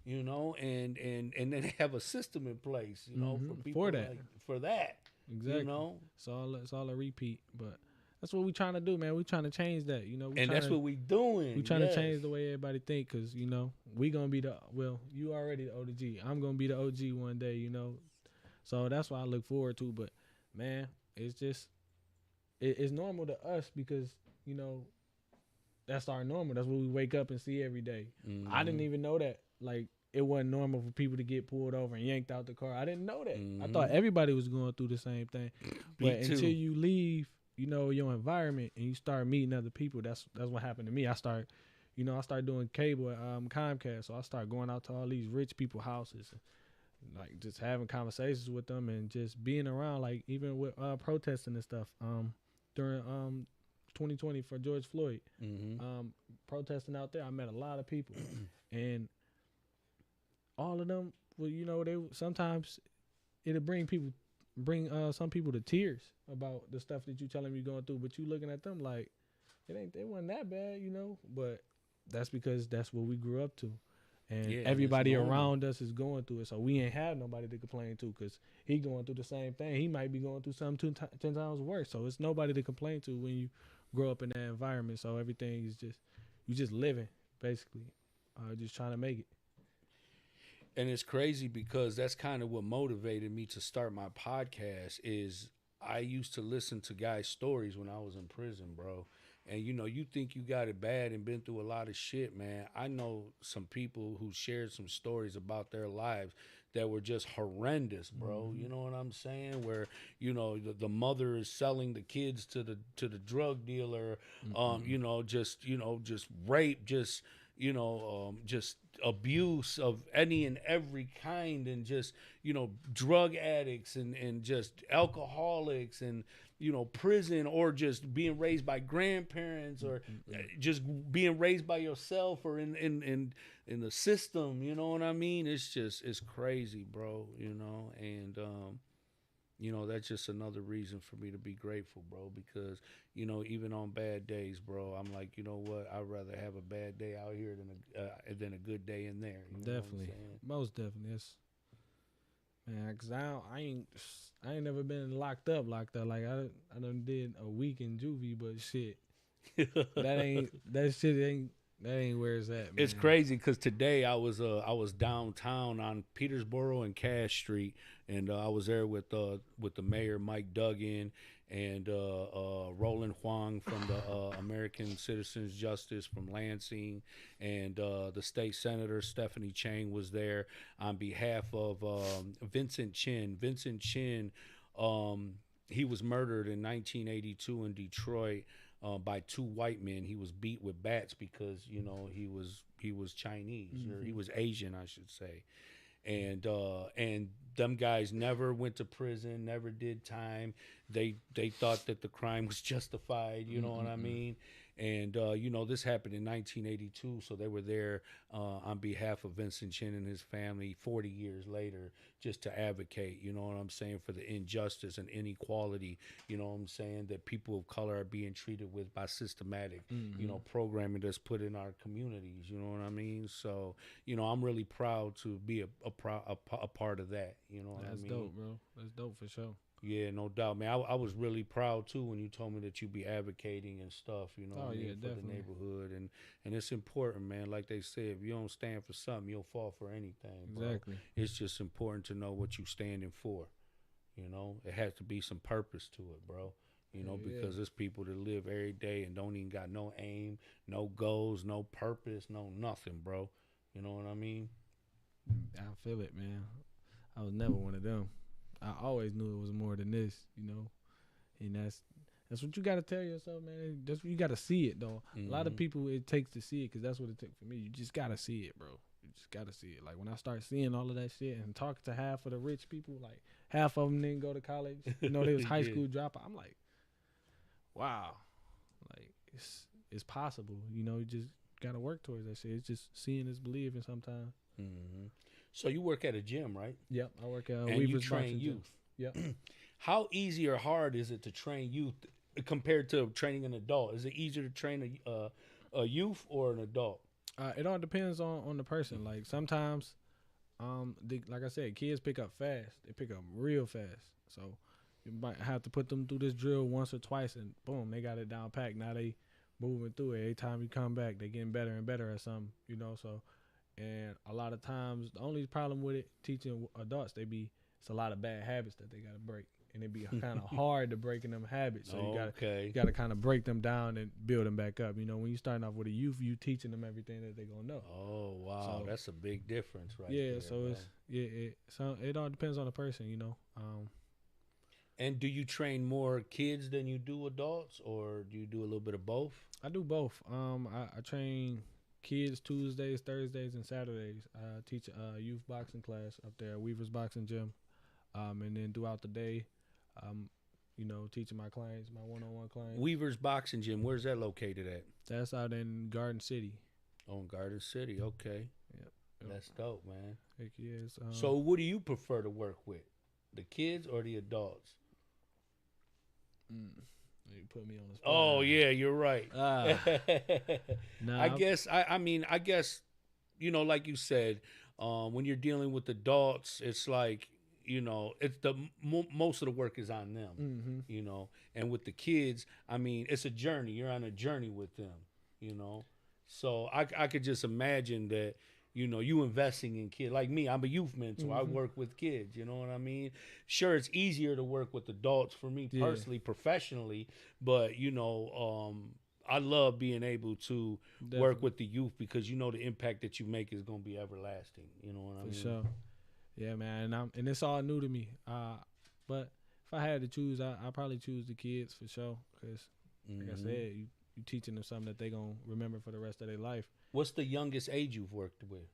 You know, and then they have a system in place, you know, for people For that. for that. Exactly. You know? It's all a repeat, but that's what we trying to do, man. We trying to change that, you know. And that's what we doing. We trying to change the way everybody think, cause you know we gonna be you already the OG. I'm gonna be the OG one day, you know. So that's what I look forward to. But man, it's just it's normal to us because you know that's our normal. That's what we wake up and see every day. I didn't even know that. Like it wasn't normal for people to get pulled over and yanked out the car. I didn't know that. I thought everybody was going through the same thing. But until you leave, you know, your environment and you start meeting other people, that's what happened to me. I started doing cable at Comcast, so I started going out to all these rich people houses, and, like just having conversations with them and just being around, like even with protesting and stuff. During 2020 for George Floyd, protesting out there, I met a lot of people, and all of them, well, you know, they sometimes it'll bring some people to tears about the stuff that you tell them you're going through, but you looking at them like they wasn't that bad, you know. But that's because that's what we grew up to, and everybody around us is going through it, so we ain't have nobody to complain to because he going through the same thing. He might be going through something 10 times worse, so it's nobody to complain to when you grow up in that environment. So everything is you just living basically, just trying to make it. And it's crazy because that's kind of what motivated me to start my podcast is I used to listen to guys' stories when I was in prison, bro. And, you know, you think you got it bad and been through a lot of shit, man. I know some people who shared some stories about their lives that were just horrendous, bro. You know what I'm saying? Where, you know, the mother is selling the kids to the drug dealer, you know, just rape, just abuse of any and every kind, and just, you know, drug addicts and just alcoholics, and, you know, prison, or just being raised by grandparents, or just being raised by yourself, or in the system, you know what I mean? It's crazy, bro, you know. And you know, that's just another reason for me to be grateful, bro, because, you know, even on bad days, bro, I'm like, you know what, I'd rather have a bad day out here than a good day in there. You know Definitely, most definitely. It's, man, cause I ain't never been locked up. Like I done did a week in juvie, but shit, that ain't where it's at, man. It's crazy because today I was downtown on Petersboro and Cash Street, and I was there with the mayor, Mike Duggan, and Roland Huang from the American Citizens Justice from Lansing, and the state senator Stephanie Chang was there on behalf of Vincent Chin. Vincent Chin, he was murdered in 1982 in Detroit. By 2 white men. He was beat with bats because, you know, he was Chinese, or he was Asian, I should say. And them guys never went to prison, never did time. They thought that the crime was justified, you know what I mean? And, you know, this happened in 1982, so they were there on behalf of Vincent Chin and his family 40 years later just to advocate, you know what I'm saying, for the injustice and inequality, you know what I'm saying, that people of color are being treated with by systematic, you know, programming that's put in our communities, you know what I mean? So, you know, I'm really proud to be a part of that, you know what I mean? That's dope, bro. That's dope for sure. Yeah, no doubt, man. I was really proud too when you told me that you be advocating and stuff, you know, for the neighborhood, and it's important, man. Like they said, if you don't stand for something, you'll fall for anything. Bro. Exactly. It's just important to know what you standing for. You know, it has to be some purpose to it, bro. You know, because there's people that live every day and don't even got no aim, no goals, no purpose, no nothing, bro. You know what I mean? I feel it, man. I was never one of them. I always knew it was more than this, you know. And that's what you got to tell yourself, man. That's what you got to see it, though. A lot of people, it takes to see it, because that's what it took for me. You just got to see it, bro. You just got to see it. Like, when I start seeing all of that shit and talking to half of the rich people, like, half of them didn't go to college. You know, they was high school dropout. I'm like, wow. Like, it's possible. You know, you just got to work towards that shit. It's just seeing is believing sometimes. Mm-hmm. So you work at a gym, right? Yep, I work at and Weaver's you train Boxing youth. Gym. Yep. How easy or hard is it to train youth compared to training an adult? Is it easier to train a youth or an adult? It all depends on the person. Like, sometimes, like I said, kids pick up fast. They pick up real fast. So you might have to put them through this drill once or twice, and boom, they got it down packed. Now they moving through it. Every time you come back, they getting better and better at something. You know, so. And a lot of times, the only problem with it, teaching adults, it's a lot of bad habits that they got to break. And it be kind of hard to breaking them habits. So you got to kind of break them down and build them back up. You know, when you starting off with a youth, you teaching them everything that they going to know. Oh, wow. So, that's a big difference right there. Yeah, so so it all depends on the person, you know. And do you train more kids than you do adults, or do you do a little bit of both? I do both. I train kids Tuesdays, Thursdays, and Saturdays. I teach a youth boxing class up there at Weaver's Boxing Gym. And then throughout the day, you know, teaching my clients, my one-on-one clients. Weaver's Boxing Gym, where's that located at? That's out in Garden City. Oh, in Garden City, okay. Yep. That's dope, man. Heck yes. So what do you prefer to work with, the kids or the adults? You put me on the spot. Oh, yeah, you're right. Nah, I guess, you know, like you said, when you're dealing with adults, it's like, you know, it's most of the work is on them, you know, and with the kids, I mean, it's a journey. You're on a journey with them, you know, so I could just imagine that, you know, you investing in kids. Like me, I'm a youth mentor. I work with kids, you know what I mean? Sure, it's easier to work with adults for me personally, professionally, but, you know, I love being able to work with the youth, because you know the impact that you make is going to be everlasting. You know what I mean? For sure. Yeah, man. And it's all new to me. But if I had to choose, I probably choose the kids for sure. Because, like I said, you teaching them something that they going to remember for the rest of their life. What's the youngest age you've worked with?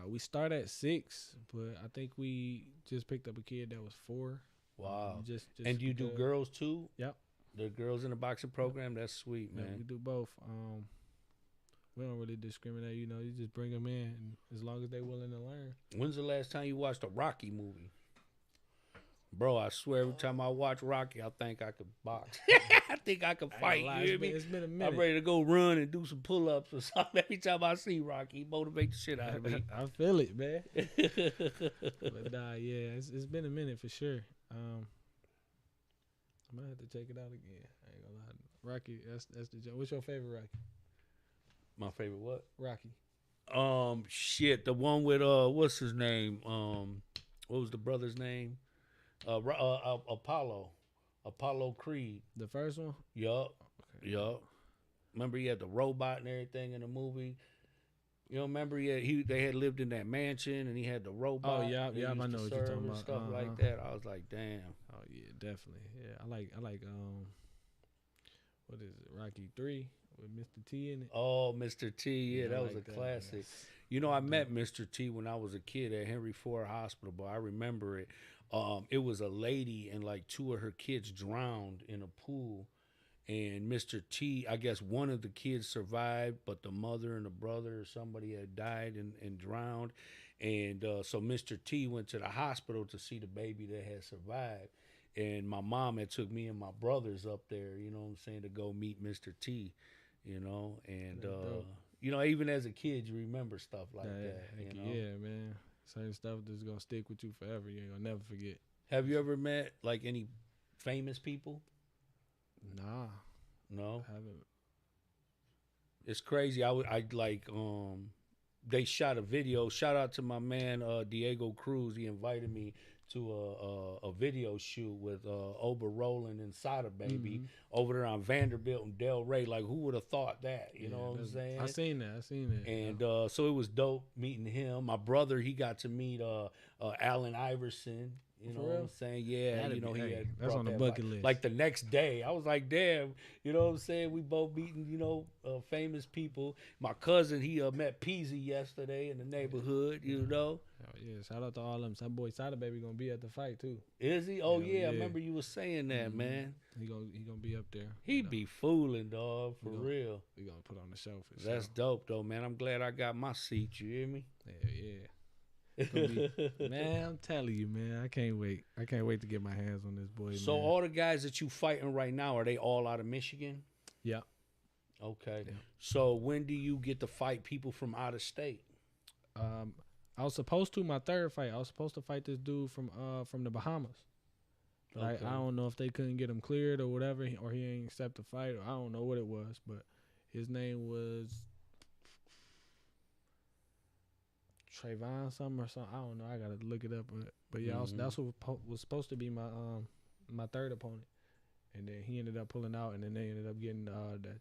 We start at 6, but I think we just picked up a kid that was 4. Wow. Just and do you do girls too? Yep. There are girls in the boxing program? That's sweet, man. Yeah, we do both. We don't really discriminate, you know. You just bring them in, and as long as they're willing to learn. When's the last time you watched a Rocky movie? Bro, I swear every time I watch Rocky, I think I could box. I think I could fight. You hear me? It's been a minute. I'm ready to go run and do some pull-ups or something. Every time I see Rocky, he motivate the shit out of me. I feel it, man. But yeah, it's been a minute for sure. I might have to check it out again. I ain't gonna lie. Rocky, that's the joke. What's your favorite Rocky? My favorite what? Rocky. Shit, the one with what's his name? What was the brother's name? Apollo Creed. The first one? Yup. Okay. Yup. Remember he had the robot and everything in the movie? You know, remember they had lived in that mansion and he had the robot. Oh yeah, I know what you're talking about. Stuff like that. I was like, damn. Oh yeah, definitely. Yeah, I like what is it? Rocky 3 with Mr. T in it. Oh, Mr. T, yeah, that was like a classic. You know, I met Mr. T when I was a kid at Henry Ford Hospital, but I remember it. It was a lady and like 2 of her kids drowned in a pool, and Mr. T, I guess one of the kids survived, but the mother and the brother or somebody had died and drowned. And so Mr. T went to the hospital to see the baby that had survived. And my mom had took me and my brothers up there, you know what I'm saying, to go meet Mr. T, you know. And, you know, even as a kid, you remember stuff like that. You know? Yeah, man. Certain stuff that's going to stick with you forever. You ain't going to never forget. Have you ever met, like, any famous people? Nah. No? I haven't. It's crazy. They shot a video. Shout out to my man, Diego Cruz. He invited me to a video shoot with Ober Roland and Sada Baby over there on Vanderbilt and Del Rey. Like, who would have thought that? You know what I'm saying? I seen that. And so it was dope meeting him. My brother, he got to meet Allen Iverson. You know what I'm saying? Yeah, That'd you know, be- he hey, had that's brought on the that bucket back. list. Like the next day, I was like, damn, you know what I'm saying? We both meeting, you know, famous people. My cousin, he met Peasy yesterday in the neighborhood, you know. Oh, yeah, shout out to all them. Some boy Sada Baby gonna be at the fight too. Is he? Oh, Hell yeah, I yeah. remember you was saying that, man. He gonna be up there. He you know. be fooling, dog, for gonna- real. We gonna put on the show for That's sure. dope, though, man. I'm glad I got my seat, you hear me? Yeah. Gonna be, man, I'm telling you, man, I can't wait. I can't wait to get my hands on this boy. So man. all the guys that you fighting right now, are they all out of Michigan? Yeah. Okay. Yeah. So when do you get to fight people from out of state? I was supposed to my third fight. I was supposed to fight this dude from the Bahamas. But Okay. I don't know if they couldn't get him cleared or whatever, or he ain't accept the fight, or I don't know what it was. But his name was Trayvon something or something. I don't know. I gotta look it up. But yeah, that's what was supposed to be my third opponent, and then he ended up pulling out, and then they ended up getting that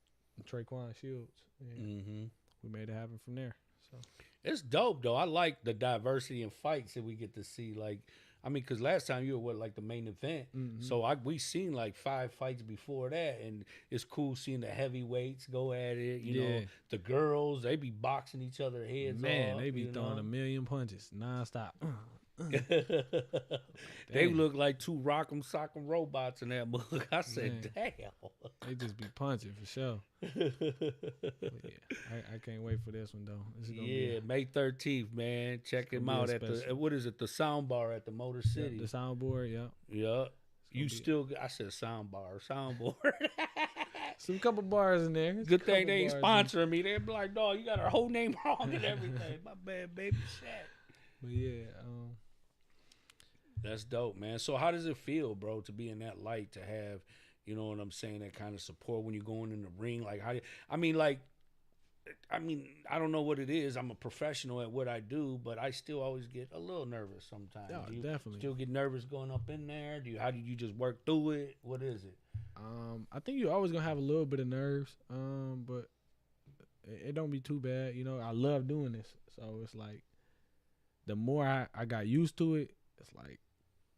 Traquan Shields. And we made it happen from there. So It's dope though. I like the diversity in fights that we get to see. Like, I mean, because last time you were like the main event, so we seen like 5 fights before that, and it's cool seeing the heavyweights go at it. You know, the girls, they be boxing each other heads man, off. they be you throwing know? a million punches nonstop. They look like 2 rock'em sock'em robots in that book. I said, damn. They just be punching for sure. But yeah, I can't wait for this one though. This is gonna be May 13th, man. Check him gonna be out a at the special. what is it? The Sound Bar at the Motor City. the soundboard. Yeah, Yeah. You be- still, I said soundboard. some couple bars in there. It's a Good thing couple they ain't bars in- sponsoring me. They be like, dog, you got our whole name wrong and everything. My bad, baby. Shit. But yeah, That's dope, man. So how does it feel, bro, to be in that light, to have, you know what I'm saying, that kind of support when you're going in the ring? Like, I mean, I don't know what it is. I'm a professional at what I do, but I still always get a little nervous sometimes. Yeah, Do you definitely. still get nervous going up in there? How do you just work through it? What is it? I think you're always gonna have a little bit of nerves, but it don't be too bad. You know, I love doing this, so it's like the more I got used to it, it's like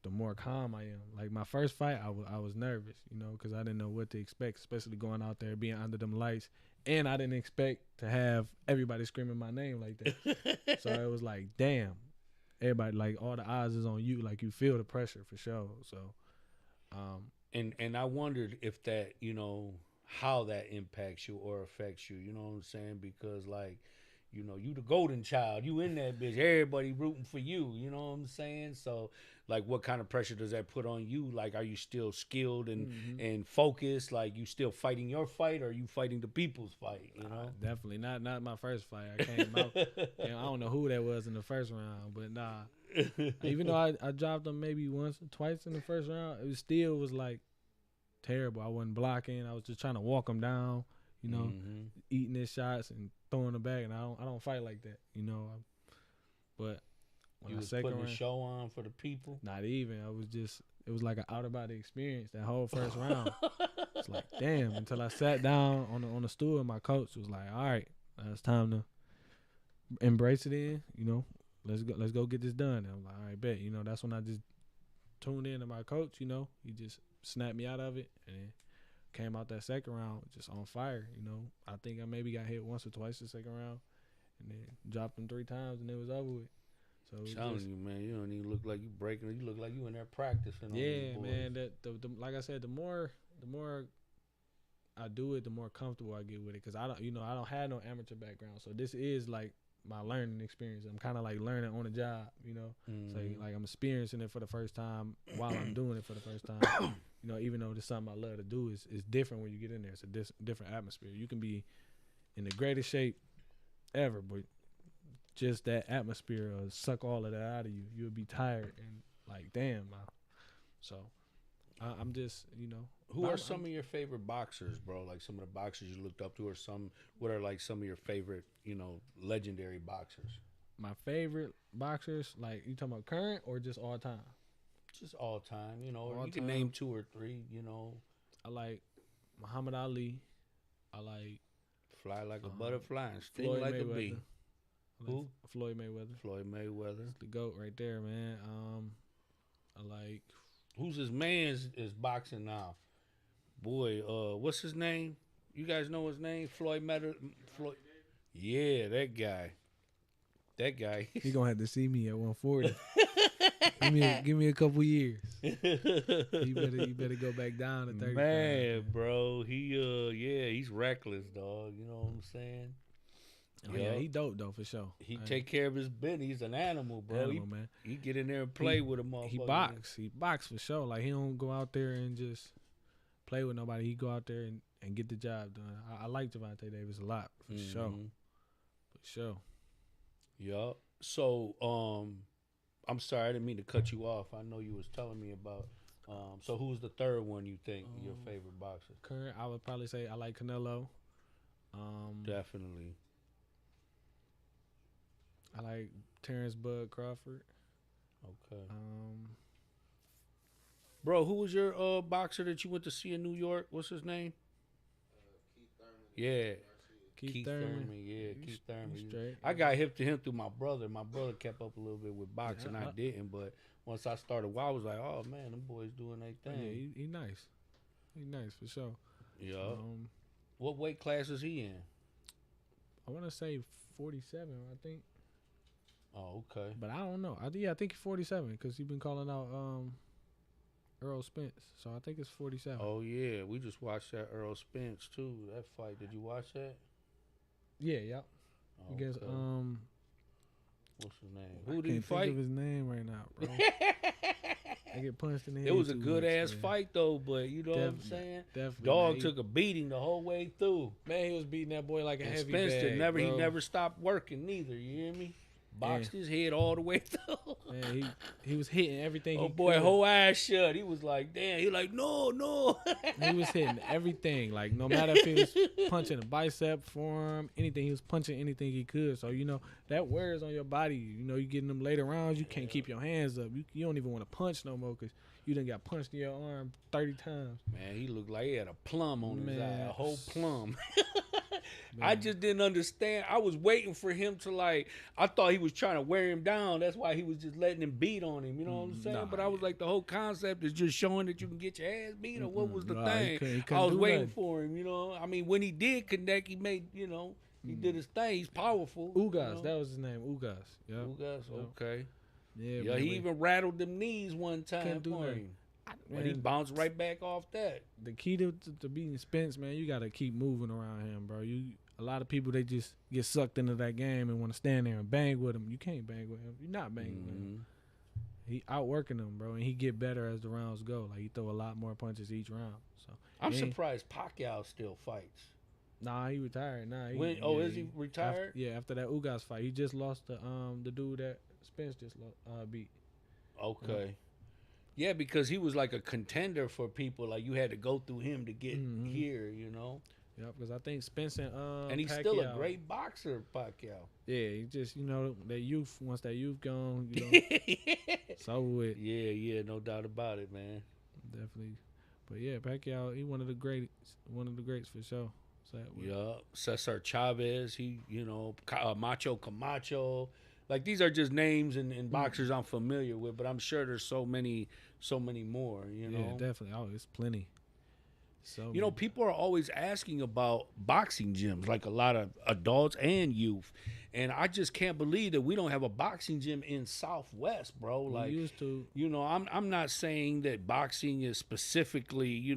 the more calm I am. Like my first fight, I was nervous, you know, because I didn't know what to expect, especially going out there being under them lights, and I didn't expect to have everybody screaming my name like that. So it was like, damn, everybody, like all the eyes is on you, like you feel the pressure for sure. So, And I wondered if that, you know, how that impacts you or affects you. You know what I'm saying? Because like, you know, you the golden child. You in that bitch. Everybody rooting for you. You know what I'm saying? So, like, what kind of pressure does that put on you? Like, are you still skilled and focused? Like, you still fighting your fight, or are you fighting the people's fight? You know? definitely not my first fight. I came out, and I don't know who that was in the first round, but nah. Even though I dropped him maybe once or twice in the first round, it still was like terrible. I wasn't blocking. I was just trying to walk him down, you know, eating his shots and throwing them back. And I don't fight like that, you know. But when You I was second putting a round, show on for the people. not even. It was like an out of body experience that whole first round. It's like damn. Until I sat down on the stool, and my coach was like, "All right, now it's time to embrace it in, you know. Let's go get this done." And I'm like, all right, bet. You know, that's when I just tuned in to my coach, you know. He just snapped me out of it and came out that second round just on fire, you know. I think I maybe got hit once or twice the second round and then dropped him 3 times and it was over with. So it was Telling just, you, man, you don't even look like you breaking. You look like you in there practicing. yeah, on these man. boys. The like I said, the more I do it, the more comfortable I get with it. Cause I don't have no amateur background, so this is like my learning experience. I'm kind of like learning on the job, you know. So like I'm experiencing it for the first time while I'm doing it for the first time. You know, even though it's something I love to do, it's different when you get in there. It's a different atmosphere. You can be in the greatest shape ever, but just that atmosphere will suck all of that out of you. You'll be tired and like, damn. So I'm just, you know. Who are some of your favorite boxers, bro? Like some of the boxers you looked up to, or what are like some of your favorite, you know, legendary boxers? My favorite boxers, like you talking about current or just all time? Just all time, you know. Or All you can time. name 2 or 3, you know. I like Muhammad Ali. I like Fly like a butterfly and sting Floyd like a Mayweather. bee. I like Who? Floyd Mayweather. Floyd Mayweather. The GOAT right there, man. I like Who's his man is boxing now? Boy, what's his name? You guys know his name? Floyd Mayweather. Floyd. Yeah, that guy. That guy. he gonna have to see me at 140. give me a couple years. You better go back down to 35. Man, bro, he's reckless, dog. You know what I'm saying? Oh, yeah, he dope though for sure. He take care of his business. He's an animal, bro. Man. He get in there and play with a motherfucker. He box for sure. Like he don't go out there and just play with nobody. He go out there and get the job done. I like Javante Davis a lot for sure. For sure. Yup. So, I'm sorry, I didn't mean to cut you off. I know you was telling me about. So who's the third one you think your favorite boxer? Current, I would probably say I like Canelo. Definitely. I like Terrence Bud Crawford. Okay. Bro, who was your boxer that you went to see in New York? What's his name? Keith Thurman. Yeah. Keith Thurman. Yeah, Keith Thurman. Straight. I got hip to him through my brother. My brother kept up a little bit with boxing. I didn't, but once I started, I was like, oh man, them boys doing their thing. Yeah, he nice. He nice for sure. Yeah. What weight class is he in? I want to say 47, I think. Oh, okay. But I don't know. I think he's 47 because he's been calling out Earl Spence. So I think it's 47. Oh yeah, we just watched that Earl Spence too. That fight. Did you watch that? Yeah. Oh, I guess okay. What's his name? Who did he can't fight? think of his name right now, bro. I get punched in the head. It was a too good much, ass man. fight though, but you know what I'm saying? Definitely. Dog man. took a beating the whole way through. Man, he was beating that boy like a And heavy Spence bag, he bro. never stopped working neither. You hear me? Boxed his head all the way through. Man, he was hitting everything. Oh he boy, could. whole ass shut. He was like, damn. He like, no. He was hitting everything. Like no matter if he was punching a bicep, forearm, anything, he was punching anything he could. So you know that wears on your body. You know you getting them later rounds. You can't keep your hands up. You don't even want to punch no more because you done got punched in your arm 30 times. Man, he looked like he had a plum on his eye, Man. a whole plum. I just didn't understand. I was waiting for him to I thought he was trying to wear him down. That's why he was just letting him beat on him. You know what I'm saying? Nah, but I was like, the whole concept is just showing that you can get your ass beat, or what was the Nah, thing? he I couldn't was do waiting nothing. for him. You know, I mean, when he did connect, he made. You know, he did his thing. He's powerful. Ugas, you know? that was his name. Ugas. Yeah. Ugas. Yep. Okay. Yeah. Yeah, man, he even rattled them knees one time Couldn't do for nothing. him. But he bounced right back off that. the key to beating Spence, man, you got to keep moving around him, bro. A lot of people, they just get sucked into that game and want to stand there and bang with him. You can't bang with him. You're not banging with him. He outworking them, bro, and he get better as the rounds go. Like he throw a lot more punches each round. So I'm surprised Pacquiao still fights. Nah, he retired. Nah, Is he retired? After that Ugas fight, he just lost the dude that Spence just beat. Okay. Yeah, because he was like a contender for people. Like you had to go through him to get here, you know. Yeah, because I think Spence And he's Pacquiao, still a great boxer, Pacquiao. Yeah, he just that youth. Once that youth gone, it's over with. Yeah, no doubt about it, man. Definitely. But yeah, Pacquiao, he one of the greats for sure. Yeah, Cesar Chavez, Macho Camacho. Like these are just names and boxers I'm familiar with, but I'm sure there's so many more, you know. Yeah, definitely. Oh, it's plenty. So you know, people are always asking about boxing gyms, like a lot of adults and youth. And I just can't believe that we don't have a boxing gym in Southwest, bro. Like, we used to. You know, I'm not saying that boxing is specifically,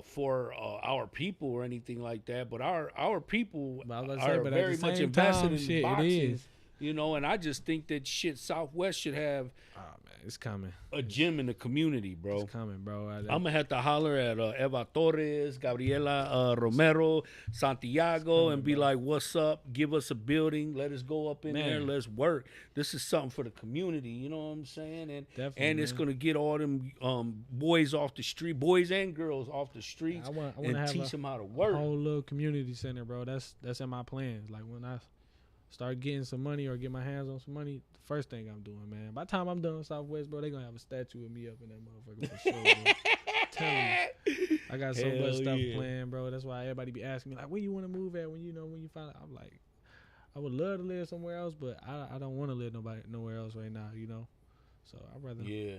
for our people or anything like that, but our people are very much invested in boxing. It is. You know, and I just think that Southwest should have it's coming. A gym in the community, bro. It's coming, bro. I'm going to have to holler at Eva Torres, Gabriela Romero, Santiago, and be like, what's up? Give us a building. Let us go up in there. Let's work. This is something for the community. You know what I'm saying? And it's going to get all them boys off the street, boys and girls off the streets, and teach them how to work. A whole little community center, bro. That's in my plans. Like start getting some money or get my hands on some money, the first thing I'm doing, man. By the time I'm done with Southwest, bro, they gonna have a statue of me up in that motherfucker for sure, bro. Telling you. I got so much stuff planned, bro. That's why everybody be asking me, like, where you want to move at when you find out? I'm like, I would love to live somewhere else, but I don't want to live nowhere else right now, So I'd rather. Yeah.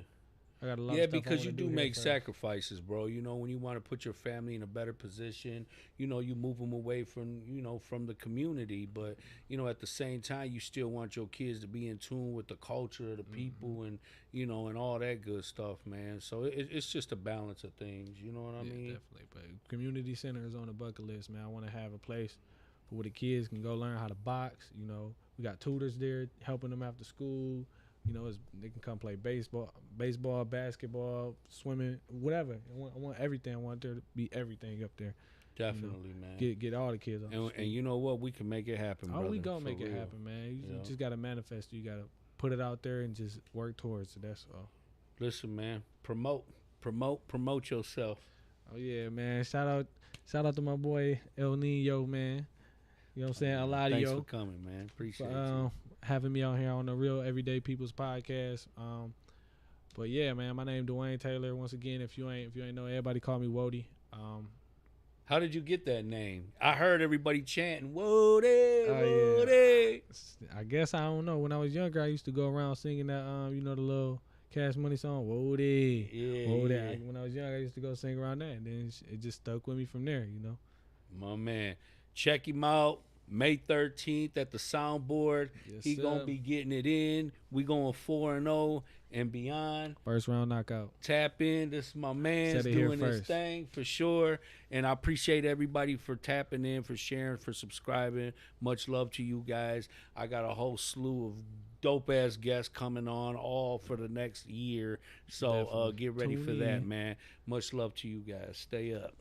I got a lot of Yeah, stuff because I you wanna do here make first. sacrifices, bro. When you want to put your family in a better position, you move them away from, from the community. But, at the same time, you still want your kids to be in tune with the culture of the people and, and all that good stuff, man. So it's just a balance of things. You know what I mean? Definitely. But community center is on the bucket list, man. I want to have a place where the kids can go learn how to box. We got tutors there helping them after school. They can come play baseball, basketball, swimming, whatever. I want everything. I want there to be everything up there. Definitely, man. Get all the kids on. And you know what? We can make it happen, brother. We gonna make it real. happen, man. You just gotta manifest. You gotta put it out there and just work towards it. That's all. Listen, man. Promote yourself. Oh yeah, man. Shout out to my boy El Niño, man. You know what I'm saying? Eladio. Thanks for coming, man. Appreciate you. Having me on here on the Real Everyday People's podcast. But yeah, man, my name Dwane Taylor. Once again, if you ain't know, everybody call me Wody. How did you get that name? I heard everybody chanting Wody, Wody. Yeah. I guess I don't know. When I was younger, I used to go around singing that the little Cash Money song, Wody. Yeah, Wody. yeah. When I was younger, I used to go sing around that, and then it just stuck with me from there. My man, check him out. May 13th at the Soundboard. Yes, He sir. gonna be getting it in. We going 4-0 and beyond. First round knockout. Tap in. This is my man Said it here doing his first. thing for sure. And I appreciate everybody for tapping in, for sharing, for subscribing. Much love to you guys. I got a whole slew of dope ass guests coming on, all for the next year. So Definitely. get ready Tune for that, in. man. Much love to you guys. Stay up.